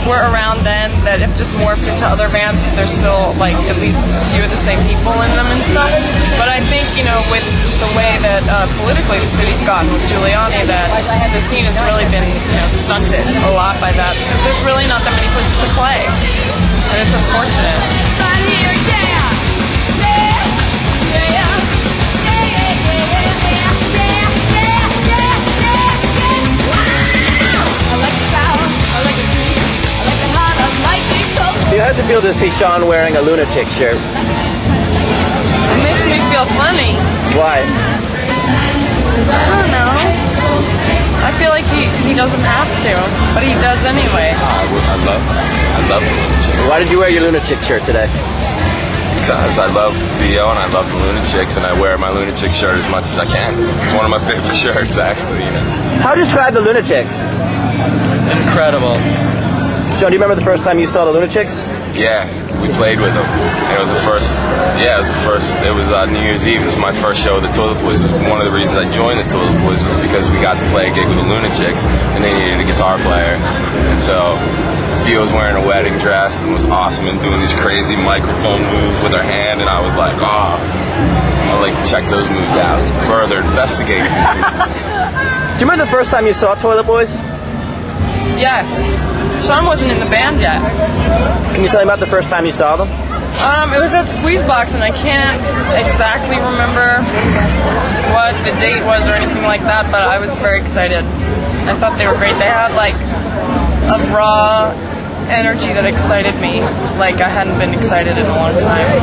were around then that have just morphed into other bands, but there's still like at least a few of the same people in them and stuff. But I think, you know, with the way that politically the city's gotten with Giuliani, that the scene has really been, you know, stunted a lot by that, because there's really not that many places to play, and it's unfortunate. How does it feel to see Sean wearing a lunatic shirt? It makes me feel funny. Why? I don't know. I feel like he doesn't have to, but he does anyway. I love the Lunatics. Why did you wear your lunatic shirt today? Because I love Theo and I love the Lunatics, and I wear my Lunatic shirt as much as I can. It's one of my favorite shirts, actually. You know. How do you describe the Lunatics? Incredible. Sean, do you remember the first time you saw the Lunatics? Yeah, we played with them. And it was the first. Yeah, it was New Year's Eve. It was my first show with the Toilet Boys. One of the reasons I joined the Toilet Boys was because we got to play a gig with the Lunatics, and they needed a guitar player. And so Theo was wearing a wedding dress and was awesome and doing these crazy microphone moves with her hand, and I was like, oh, I'd like to check those moves out and further investigate these moves. Do you remember the first time you saw Toilet Boys? Yes. Sean wasn't in the band yet. Can you tell me about the first time you saw them? It was at Squeezebox, and I can't exactly remember what the date was or anything like that, but I was very excited. I thought they were great. They had like a raw energy that excited me, like I hadn't been excited in a long time.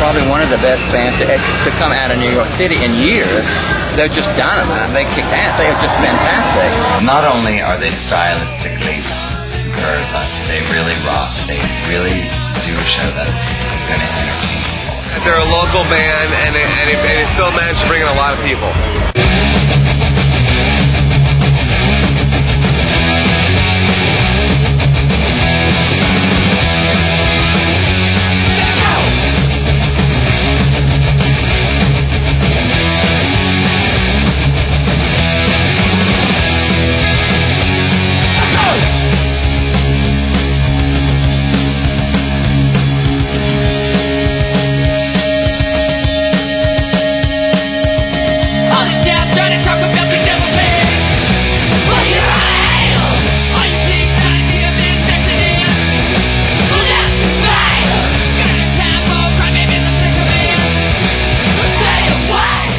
Probably one of the best bands to come out of New York City in years. They're just dynamite. They kick ass. They are just fantastic. Not only are they stylistically superb, but they really rock. They really do a show that's going to entertain people. They're a local band, and it still managed to bring in a lot of people.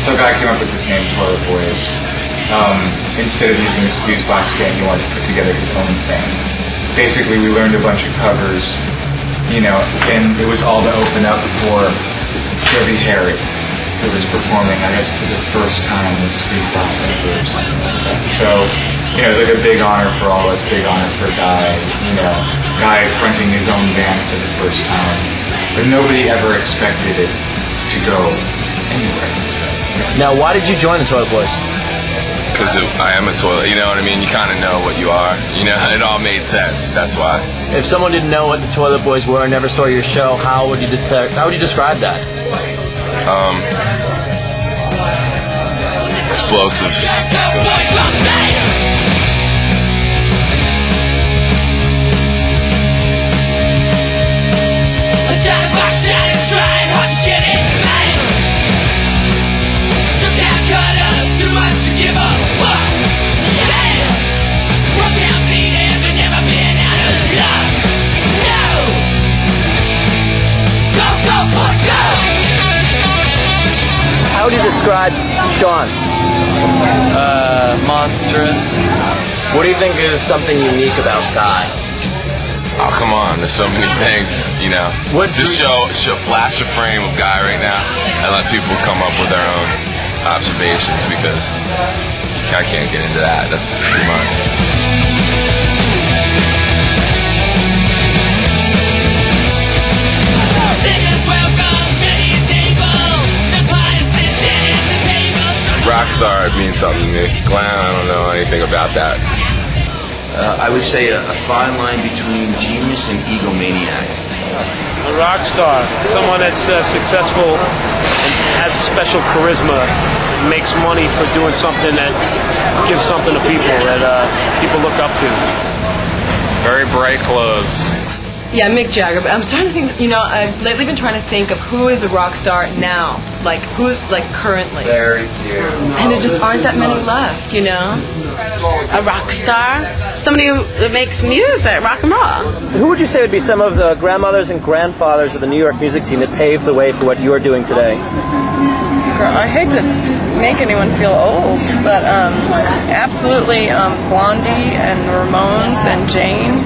So a guy came up with this name, Toilet Boys. Instead of using the Squeezebox band, he wanted to put together his own band. Basically, we learned a bunch of covers, you know, and it was all to open up for Debbie Harry, who was performing, I guess, for the first time with Squeezebox or something like that. So, you know, it was like a big honor for all of us, big honor for a guy, you know, guy fronting his own band for the first time. But nobody ever expected it to go anywhere. Now, why did you join the Toilet Boys? Because I am a toilet, you know what I mean? You kind of know what you are. You know, it all made sense. That's why. If someone didn't know what the Toilet Boys were and never saw your show, how would you describe that? Explosive. How would you describe Sean? Monstrous. What do you think is something unique about Guy? Oh, come on, there's so many things, you know. Just show flash a frame of Guy right now and let people come up with their own observations, because I can't get into that. That's too much. Rockstar means something to me. Glam, I don't know anything about that. I would say a fine line between genius and egomaniac. A rock star, someone that's successful and has a special charisma, makes money for doing something that gives something to people that people look up to. Very bright clothes. Yeah, Mick Jagger, but I'm starting to think, I've lately been trying to think of who is a rock star now, like who's like currently. Very few. And there just aren't that many left, A rock star? Somebody who makes music, rock and roll. Who would you say would be some of the grandmothers and grandfathers of the New York music scene that paved the way for what you're doing today? I hate to make anyone feel old, but absolutely Blondie and Ramones and Jane.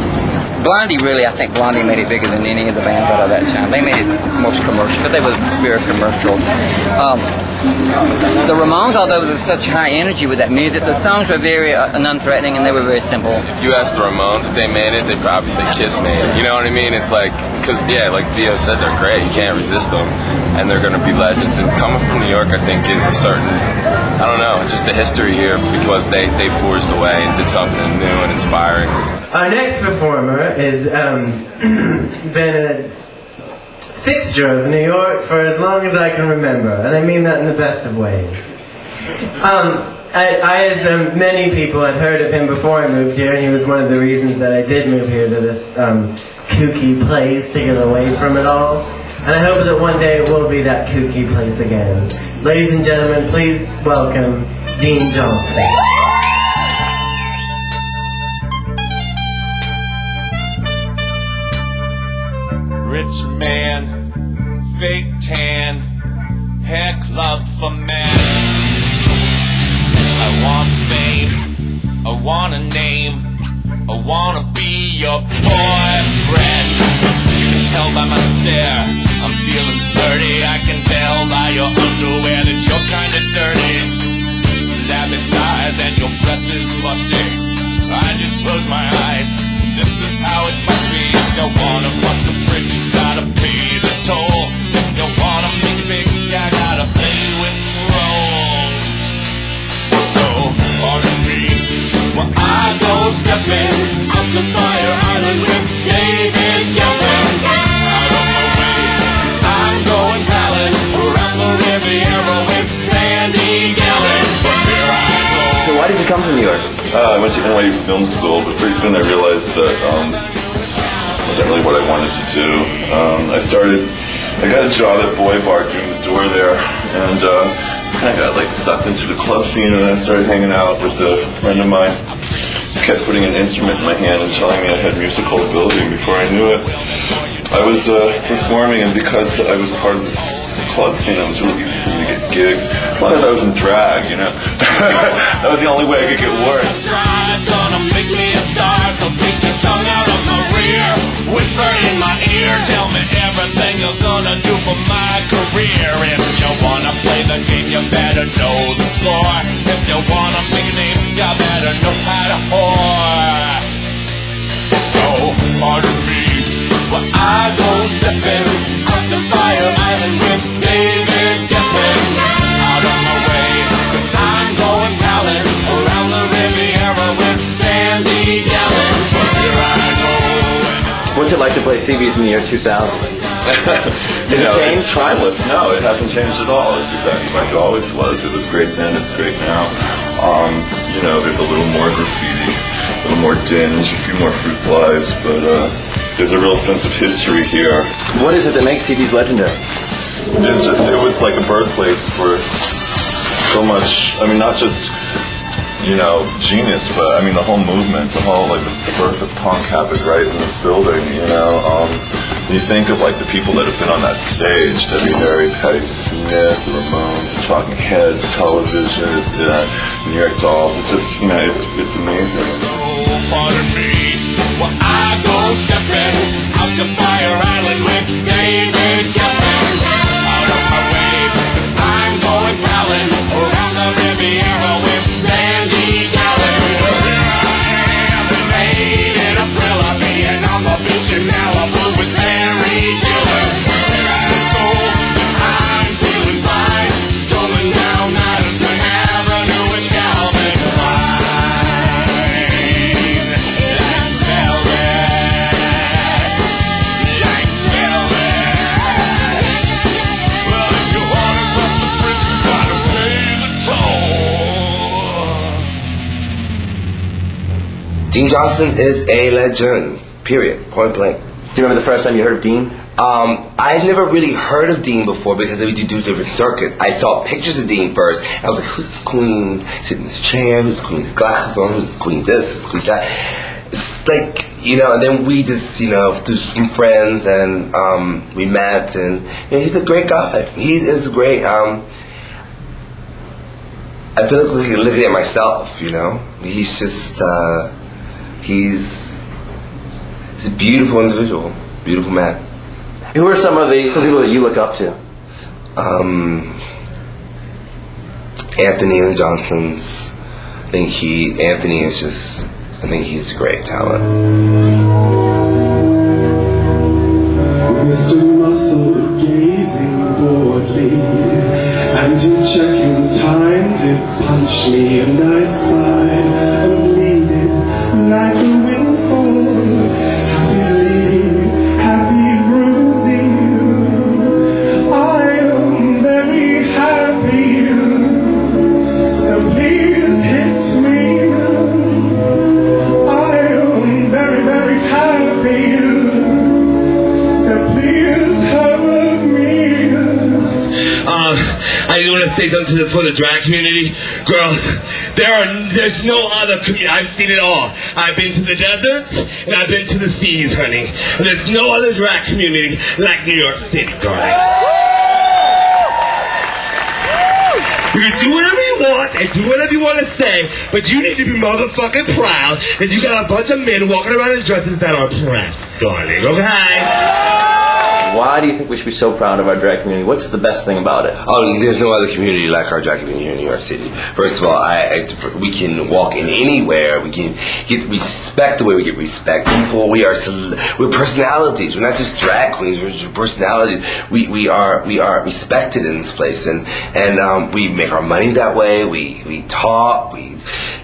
Blondie, really, I think Blondie made it bigger than any of the bands out of that time. They made it most commercial, but they were very commercial. The Ramones, although there was such high energy with that music, the songs were very non-threatening and they were very simple. If you ask the Ramones if they made it, they'd probably say Kiss made it. You know what I mean? It's like, because, yeah, like Theo said, they're great. You can't resist them, and they're going to be legends. And coming from New York, I think, gives a certain, I don't know, it's just the history here, because they forged a way and did something new and inspiring. Our next performer has been a fixture of New York for as long as I can remember, and I mean that in the best of ways. I as many people had heard of him before I moved here, and he was one of the reasons that I did move here to this kooky place to get away from it all. And I hope that one day it will be that kooky place again. Ladies and gentlemen, please welcome Dean Johnson. Rich man, fake tan, hair club for men. I want fame, I want a name, I wanna be your boyfriend. You can tell by my stare, I'm feeling flirty. I can tell by your underwear that you're kinda dirty. Flabby thighs and your breath is musty. I just close my eyes, this is how it must be. If you wanna fuck the fridge, you gotta pay the toll. If you wanna make big, you gotta play with trolls. So, pardon me, when I go stepping up to Fire Island with David Gelman. Out on the way, 'cause I'm going palin' around the Riviera with Sandy Gellin. Here I go. So why did you come to New York? I went to NYC Film School, but pretty soon I realized that wasn't really what I wanted to do. I got a job at Boy Bar doing the door there, and just kind of got like sucked into the club scene, and I started hanging out with a friend of mine who kept putting an instrument in my hand and telling me I had musical ability, and before I knew it, I was performing, and because I was part of this club scene, it was really easy for me to get gigs, as long as I was in drag, That was the only way I could get work. Gonna make me a star, so take your tongue out of my rear. Whisper in my ear, tell me everything you're gonna do for my career. If you wanna play the game, you better know the score. If you wanna make a name, you better know how to whore. So, pardon me, when I go stepping up to Fire Island with David Geffen. Out of my way, 'cause I'm going palin' around the Riviera with Sandy Gellin. Here I go. What's it like to play CB's in the year 2000? It's timeless. No, it hasn't changed at all. It's exactly like it always was. It was great then, it's great now. There's a little more graffiti, a little more dinge, a few more fruit flies, but there's a real sense of history here. What is it that makes CB's legendary? It was like a birthplace for so much, not just, genius, but the whole movement, the whole, the birth of punk happened right in this building, you think of like the people that have been on that stage, Debbie Harry, Patti Smith, the Ramones, the Talking Heads, Television, New York Dolls. It's just, you know, it's amazing. Pardon me, well I go stepping out to Fire Island with David Geffen. Out of my way, 'cause I'm going prowling around the Riviera with Sandy Gallen. Here I am, made in a thriller, being on the beach in Malibu with Mary Diller. Here I go, I'm feeling fine, strolling down Madison Avenue with Calvin Klein. Dean Johnson is a legend, period, point blank. Do you remember the first time you heard of Dean? I had never really heard of Dean before because we do different circuits. I saw pictures of Dean first. And I was like, who's this queen sitting in this chair? Who's the queen with glasses on? Who's the queen this? Who's the queen that? It's like, you know, and then we just, you know, through some friends and we met, and you know, he's a great guy. He is great. I feel like looking at myself, you know. He's just, he's a beautiful individual, beautiful man. Who are some of the people that you look up to? Anthony and the Johnsons. I think Anthony is just, I think he's a great talent. Mr. Muscle gazing boredly, and in checking time did punch me, and I sighed and bleeded like a windfall. Happy bruising you. I am very happy, so please hit me. I am very, very happy, so please hurt me. I want to say something for the drag community. Girls, there's no other community. I've seen it all. I've been to the deserts and I've been to the seas, honey. And there's no other drag community like New York City, darling. You can do whatever you want and do whatever you want to say, but you need to be motherfucking proud that you got a bunch of men walking around in dresses that are pressed, darling, okay? Why do you think we should be so proud of our drag community? What's the best thing about it? Oh, there's no other community like our drag community here in New York City. First of all, we can walk in anywhere. We can get respect the way we get respect. People, we're personalities. We're not just drag queens. We're personalities. We are respected in this place, and we make our money that way. We talk.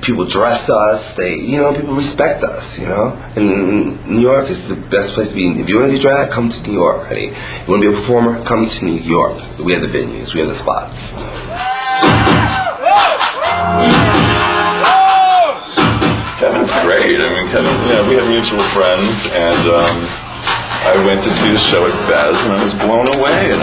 People dress us. People respect us. You know, and New York is the best place to be. If you want to do drag, come to New York. You want to be a performer? Come to New York. We have the venues. We have the spots. Kevin's great. I mean, Kevin, we have mutual friends, and I went to see his show at Fez, and I was blown away.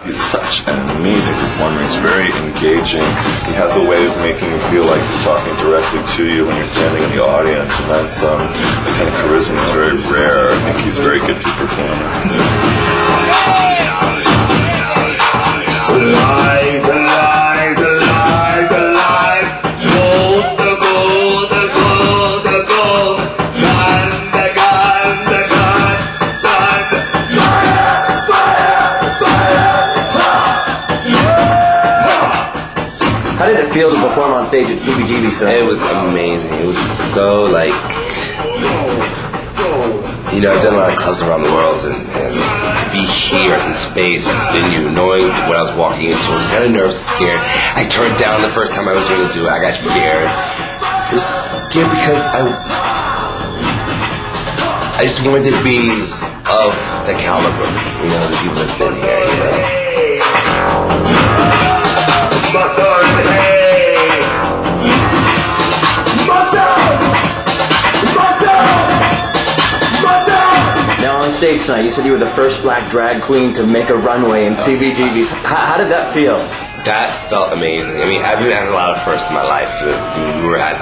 He's such an amazing performer. He's very engaging. He has a way of making you feel like he's talking directly to you when you're standing in the audience, and that's the kind of charisma is very rare. I think he's a very gifted performer. Alive, alive, alive, alive. Gold, the gold, the gold, the gold. Gun, the gun, the gun, gun. Fire, fire, fire. How did it feel to perform on stage at CBGB? It was amazing. It was so I've done a lot of clubs around the world, and to be here at this space, at this venue, knowing what I was walking into, I was kind of nervous, scared. I turned down the first time I was going to do it. I got scared. I was scared because I just wanted to be of the caliber, the people that have been here, Now on stage tonight, you said you were the first black drag queen to make a runway in CBGB's. How did that feel? That felt amazing. I mean, I've had a lot of firsts in my life. We were at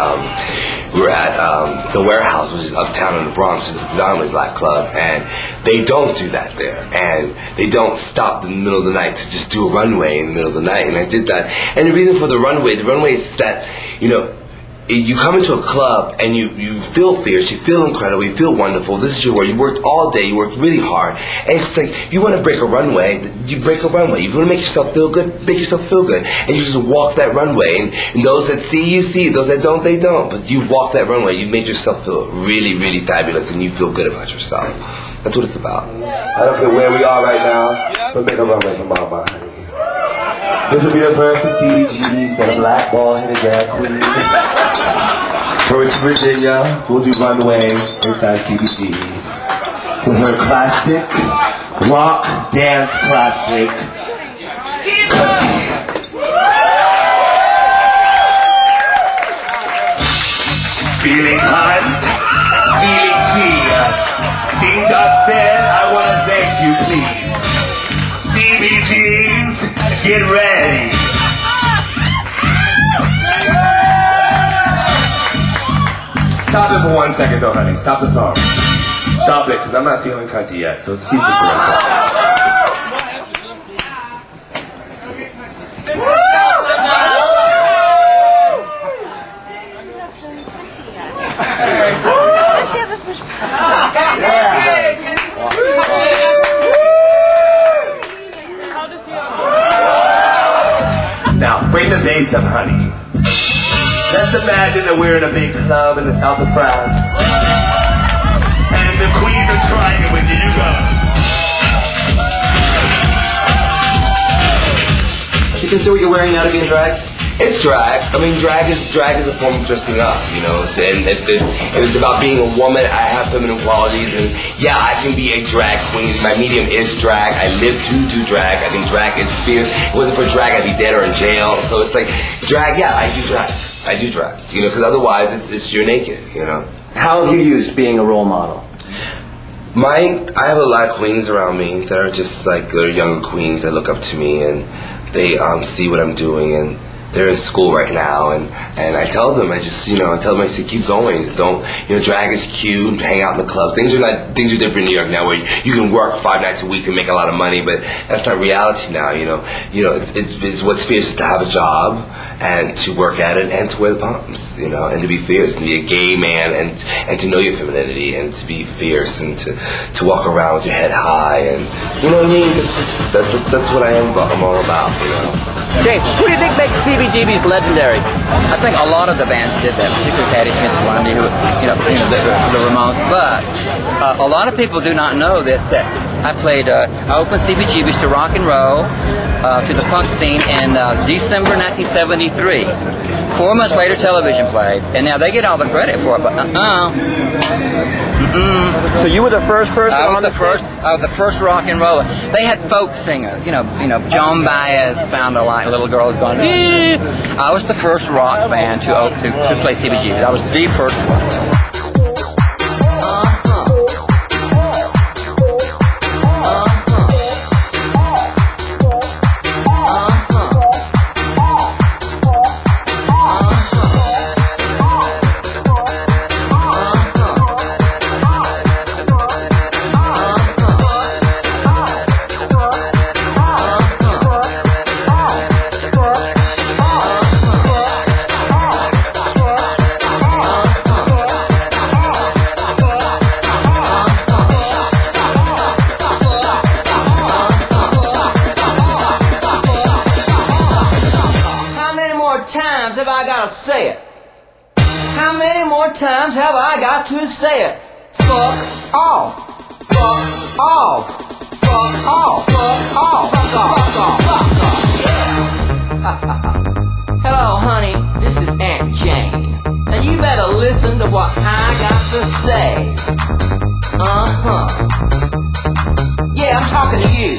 we were at the Warehouse, which is uptown in the Bronx, which is a predominantly black club, and they don't do that there. And they don't stop in the middle of the night to just do a runway in the middle of the night. And I did that. And the reason for the runway is that, you know, you come into a club and you feel fierce, you feel incredible, you feel wonderful. This is your work. You worked all day, you worked really hard. And it's like, if you want to break a runway, you break a runway. If you want to make yourself feel good, make yourself feel good. And you just walk that runway. And those that see, you see. Those that don't, they don't. But you walk that runway, you make yourself feel really, really fabulous, and you feel good about yourself. That's what it's about. I don't care where we are right now, but make a runway for Mama, honey. This will be the first of CBGB's that a black ball-headed drag queen. For West Virginia, we'll do runway inside CBGB's with her classic, rock dance classic, Cutty. Feeling hot, feeling tea. Dean Johnson, I want to thank you, please. CBGB's, get ready. Stop it for 1 second though, honey. Stop the song. Stop it, because I'm not feeling cunty yet, so excuse me for a second. Now, bring the bass up, honey. Let's imagine that we're in a big club in the south of France. And the queens are trying it with you. You go. You consider what you're wearing now to be in drag? It's drag. I mean, drag is a form of dressing up, you know. And if it's about being a woman, I have feminine qualities, and yeah, I can be a drag queen. My medium is drag. I live to do drag. I think drag is fierce. If it wasn't for drag, I'd be dead or in jail. So it's like drag. Yeah, I do drag. I do drag. You know, because otherwise, it's you're naked. You know. How have you used being a role model? I have a lot of queens around me that are just like they're younger queens that look up to me, and they see what I'm doing, and they're in school right now, and I tell them, I say, keep going. Don't, drag is cute, hang out in the club. Things are different in New York now, where you can work 5 nights a week and make a lot of money, but that's not reality now. It's what's fierce is to have a job and to work at it and to wear the pumps, and to be fierce and be a gay man and to know your femininity and to be fierce and to walk around with your head high, and you know what I mean. That's what I'm all about, James, who do you think makes CBGB's legendary? I think a lot of the bands did that, particularly Patti Smith and Blondie, who, the Ramones. But a lot of people do not know this, that I opened CBGB's to rock and roll, to the punk scene in December 1973. 4 months later, television played, and now they get all the credit for it, but So you were the first person on the stage? I was the first rock and roller. They had folk singers, Joan Baez sounded like little girls going, I was the first rock band to play CBGB. I was the first one. Times have I got to say it? Fuck off. Fuck off. Fuck off. Fuck off. Fuck off. Fuck off. Hello, honey. This is Aunt Jane. And you better listen to what I got to say. Yeah, I'm talking to you.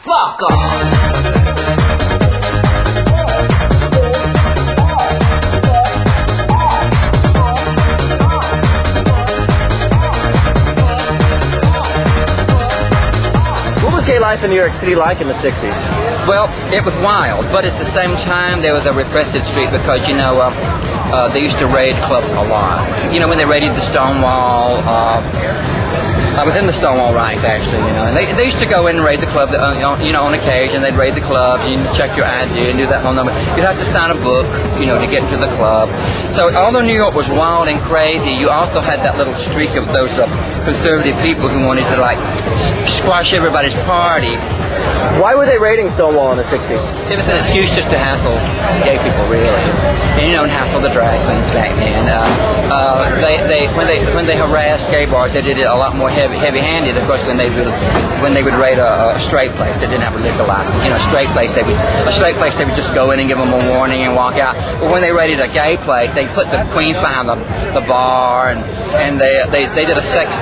Fuck off. What was gay life in New York City like in the 60s? Well, it was wild, but at the same time, there was a repressive streak because, you know, they used to raid clubs a lot. You know, when they raided the Stonewall, I was in the Stonewall ranks, actually, you know, and they used to go in and raid the club, you know, on occasion. They'd raid the club, you check your ID and do that whole number. You'd have to sign a book, you know, to get to the club. So although New York was wild and crazy, you also had that little streak of those conservative people who wanted to, like, squash everybody's party. Why were they raiding Stonewall in the 60s? It was an excuse just to hassle gay people, really, and you know, and hassle the drag queens back then. When they harassed gay bars, they did it a lot more heavy-handed. Of course, when they would raid a straight place that didn't have a liquor license, you know, a straight place they would just go in and give them a warning and walk out. But when they raided a gay place, they put the queens behind the bar and they did a sex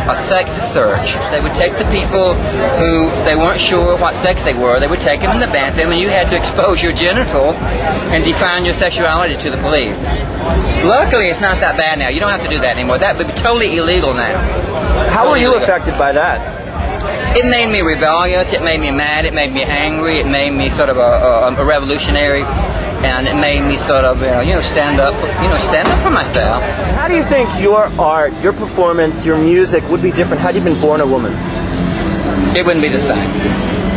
search. They would take the people who they weren't sure what sex they were. They would take them in the bathroom, and you had to expose your genitals and define your sexuality to the police. Luckily, it's not that bad now. You don't have to do that anymore. That would be totally illegal now. How were you affected by that? It made me rebellious. It made me mad. It made me angry. It made me sort of a revolutionary, and it made me sort of stand up for myself. How do you think your art, your performance, your music would be different had you been born a woman? It wouldn't be the same.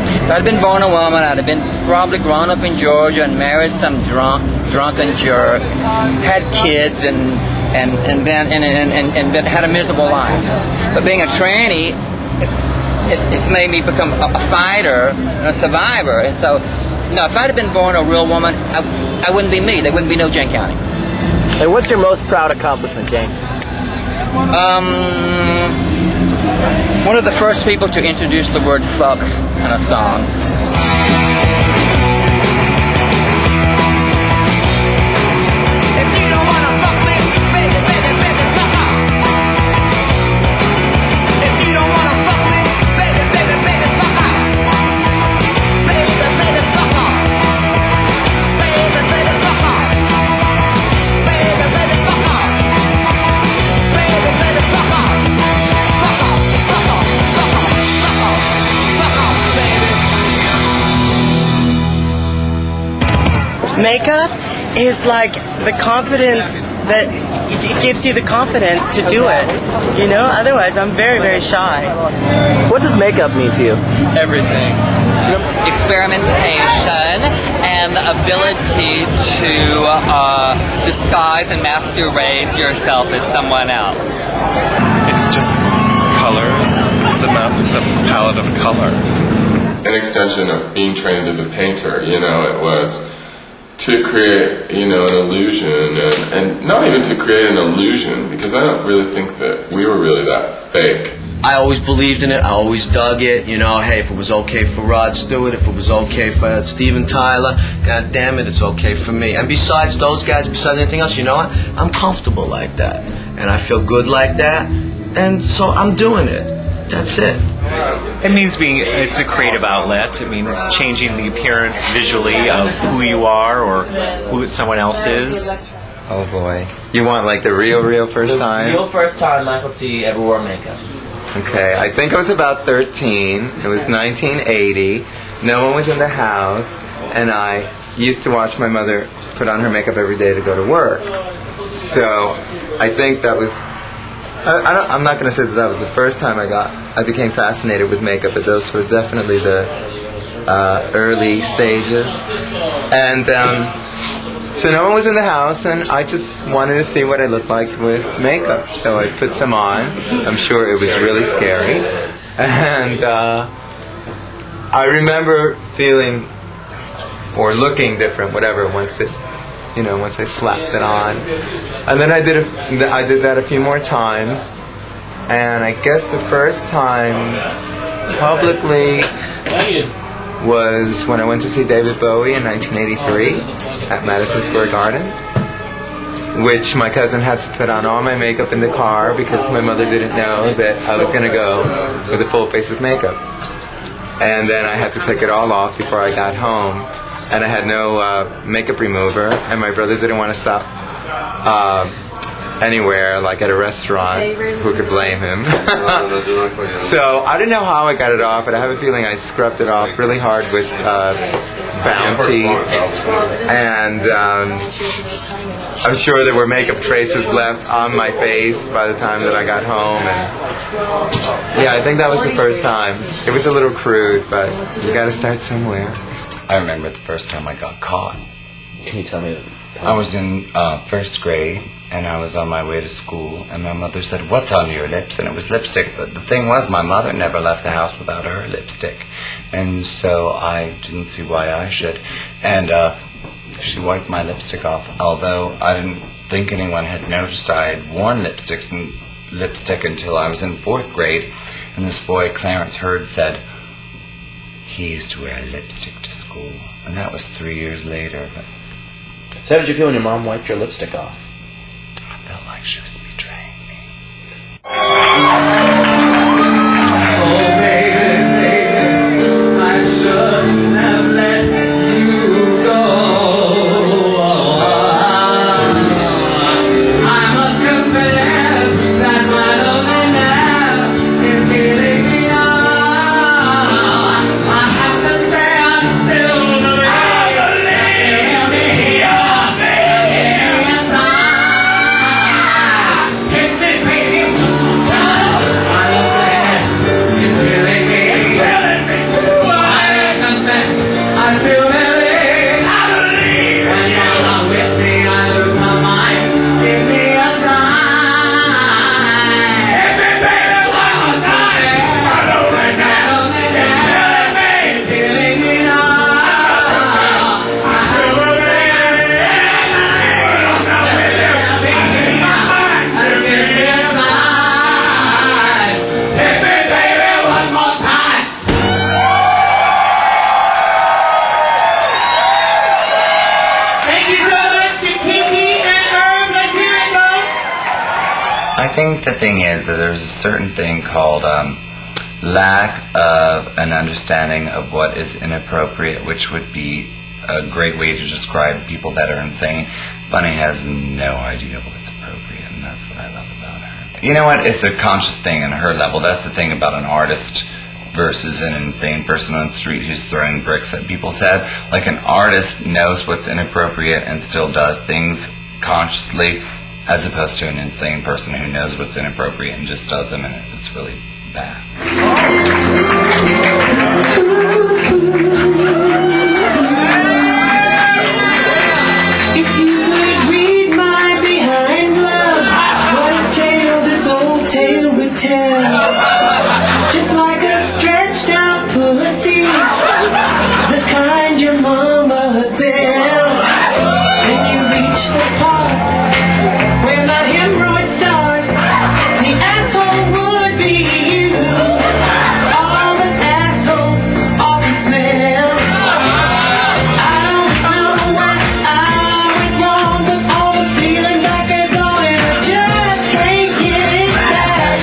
If I'd been born a woman, I'd have been probably grown up in Georgia and married some drunken jerk, had kids and had a miserable life. But being a tranny, it's made me become a fighter and a survivor. And so, no, if I'd have been born a real woman, I wouldn't be me. There wouldn't be no Jane County. And what's your most proud accomplishment, Jane? One of the first people to introduce the word fuck in a song. If you don't wanna fuck me, baby, baby, baby, fuck off. If you don't wanna fuck me, baby, baby, baby, fuck off. Baby, baby, fuck off. Baby, baby, fuck off. Baby, baby, fuck off. Baby, baby, fuck off. Fuck off, fuck off, fuck off, fuck off, fuck off, baby. Makeup is like the confidence that it gives you the confidence to do it. You know, otherwise I'm very, very shy. What does makeup mean to you? Everything. Experimentation and the ability to disguise and masquerade yourself as someone else. It's just colors. It's a palette of color. An extension of being trained as a painter, you know, it was to create, you know, an illusion, and not even to create an illusion, because I don't really think that we were really that fake. I always believed in it. I always dug it. You know, hey, if it was okay for Rod Stewart, if it was okay for Steven Tyler, God damn it, it's okay for me. And besides those guys, besides anything else, you know what? I'm comfortable like that, and I feel good like that, and so I'm doing it. That's it. It means it's a creative outlet. It means changing the appearance visually of who you are or who someone else is. Oh boy. You want like the real first time? Real first time Michael T. ever wore makeup. Okay, I think I was about 13. It was 1980. No one was in the house, and I used to watch my mother put on her makeup every day to go to work. So I think that was... I'm not going to say that was the first time I became fascinated with makeup, but those were definitely the early stages. And so no one was in the house, and I just wanted to see what I looked like with makeup. So I put some on. I'm sure it was really scary. And I remember feeling or looking different, whatever, once I slapped it on. And then I did that a few more times, and I guess the first time publicly was when I went to see David Bowie in 1983 at Madison Square Garden, which my cousin had to put on all my makeup in the car because my mother didn't know that I was going to go with a full face of makeup. And then I had to take it all off before I got home. And I had no makeup remover, and my brother didn't want to stop anywhere, like at a restaurant. Who could blame him? So I don't know how I got it off, but I have a feeling I scrubbed it off really hard with bounty, and I'm sure there were makeup traces left on my face by the time that I got home. And yeah, I think that was the first time. It was a little crude, but you got to start somewhere. I remember the first time I got caught. Can you tell me? I was in first grade, and I was on my way to school, and my mother said, "What's on your lips?" And it was lipstick, but the thing was, my mother never left the house without her lipstick, and so I didn't see why I should. And she wiped my lipstick off, although I didn't think anyone had noticed I had worn lipstick until I was in fourth grade, and this boy, Clarence Hurd, said he used to wear lipstick to school, and that was 3 years later. But So how did you feel when your mom wiped your lipstick off? I felt like she was betraying me. I think the thing is that there's a certain thing called lack of an understanding of what is inappropriate, which would be a great way to describe people that are insane. Bunny has no idea what's appropriate, and that's what I love about her. You know what? It's a conscious thing on her level. That's the thing about an artist versus an insane person on the street who's throwing bricks at people's head. Like, an artist knows what's inappropriate and still does things consciously, as opposed to an insane person who knows what's inappropriate and just does them, and it's really bad. If you could read my behind love, what a tale this old tale would tell. Just like a stretched out pussy, the kind your mama sells. And you reach the part where the hemorrhoids start, the asshole would be you. All the assholes often smell. I don't know where I went wrong, but all the feeling back is going, I just can't get it back.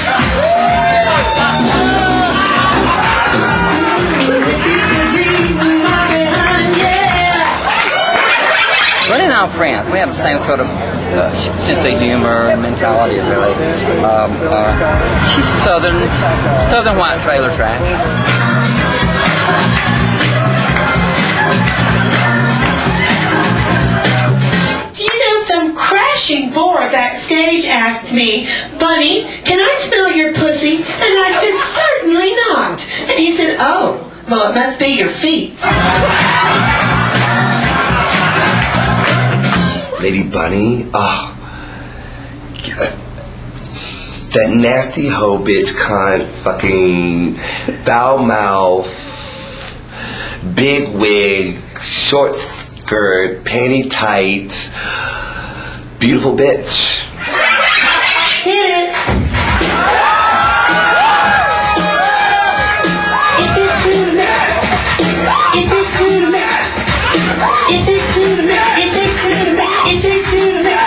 If you could read my behind, yeah. Bunny and I are friends. We have the same sort of sense of humor and mentality, really. She's southern white trailer trash. Do you know some crashing bore backstage asked me, "Bunny, can I smell your pussy?" And I said, "Certainly not." And he said, "Oh, well, it must be your feet." Lady Bunny, that nasty hoe bitch cunt, fucking foul mouth, big wig, short skirt, panty tight, beautiful bitch. Hit it. It takes two to mix. It takes two to mix. It takes two to mix. It takes two to mix. It takes two to mix.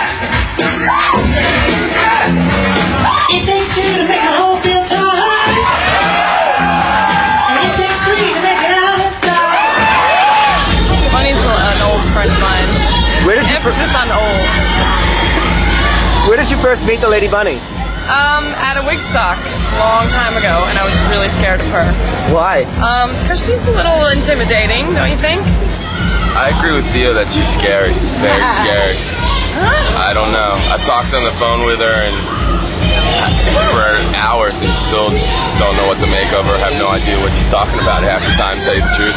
It takes two to make a hole feel tight. And it takes three to make it outside. Bunny's an old friend of mine. Emphasis on old. Where did you first meet the Lady Bunny? At a wig stock a long time ago, and I was really scared of her. Why? Because she's a little intimidating, don't you think? I agree with Theo that she's scary, very scary. I don't know. I've talked on the phone with her and for hours and still don't know what to make of her. Have no idea what she's talking about half the time, to tell you the truth.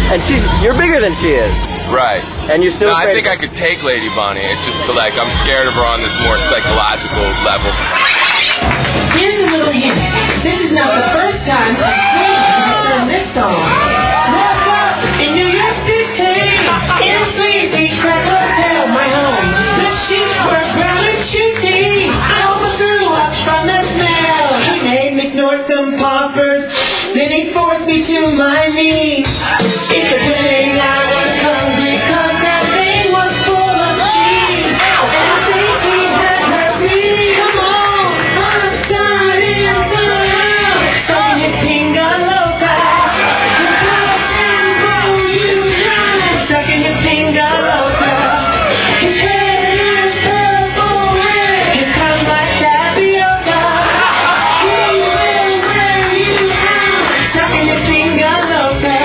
And you're bigger than she is. Right. And you're still No, I afraid think I could take Lady Bunny. It's just like I'm scared of her on this more psychological level. Here's a little hint. This is not the first time a friend has sung this song. Woke up in New York City, in a sleazy crack hotel, my home. The sheets were brown and shooty. I almost threw up from the smell. He made me snort some poppers, then he forced me to my knees. It's a good thing I was hungry, 'cause that thing was full of cheese. And I think he had herpes. Come on, upside inside out, sucking his pinga loca. The crush and blow you dry, sucking his pinga loca. His hair is purple red, his tongue like tapioca. He will wear you out, sucking his pinga loca.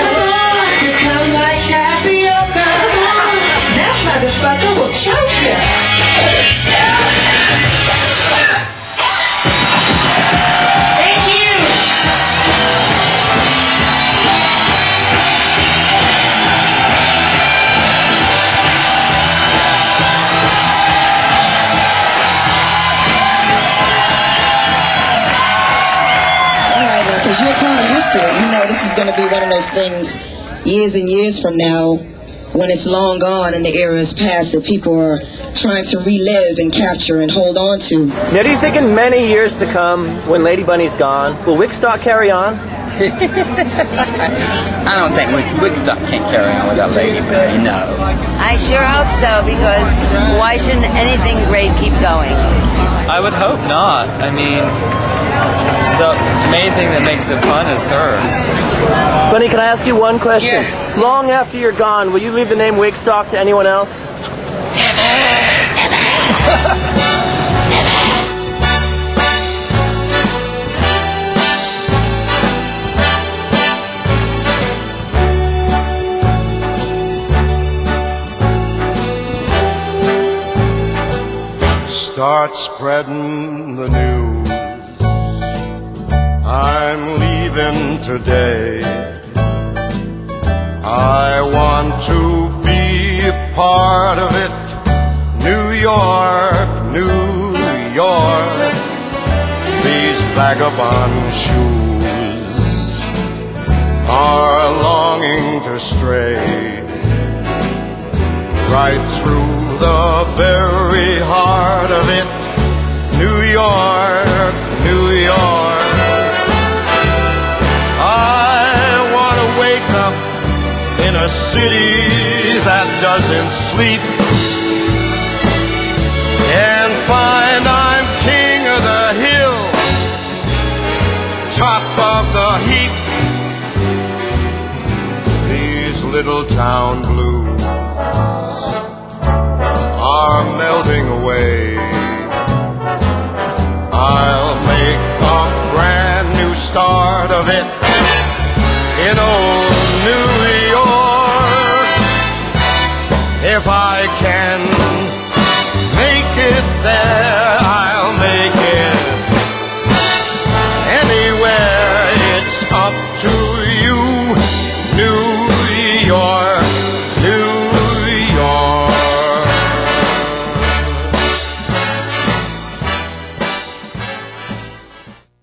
His tongue like tapioca. That motherfucker will choke you. Thank you. All right, now, because you're part of history, you know this is going to be one of those things years and years from now, when it's long gone and the era is past, that people are trying to relive and capture and hold on to. Now, do you think in many years to come, when Lady Bunny's gone, will Wickstock carry on? I don't think Woodstock can't carry on without Lady Bunny, no. I sure hope so, because why shouldn't anything great keep going? I would hope not. I mean, the main thing that makes it fun is her. Bunny, can I ask you one question? Yes. Long after you're gone, will you leave the name Wickstock to anyone else? Start spreading the news. I'm leaving today. I want to be a part of it. New York, New York. These vagabond shoes are longing to stray right through the very heart of it. New York, New York. I want to wake up in a city that doesn't sleep and find I'm king of the hill, top of the heap. These little town blues are melting away. I'll make a brand new start of it in old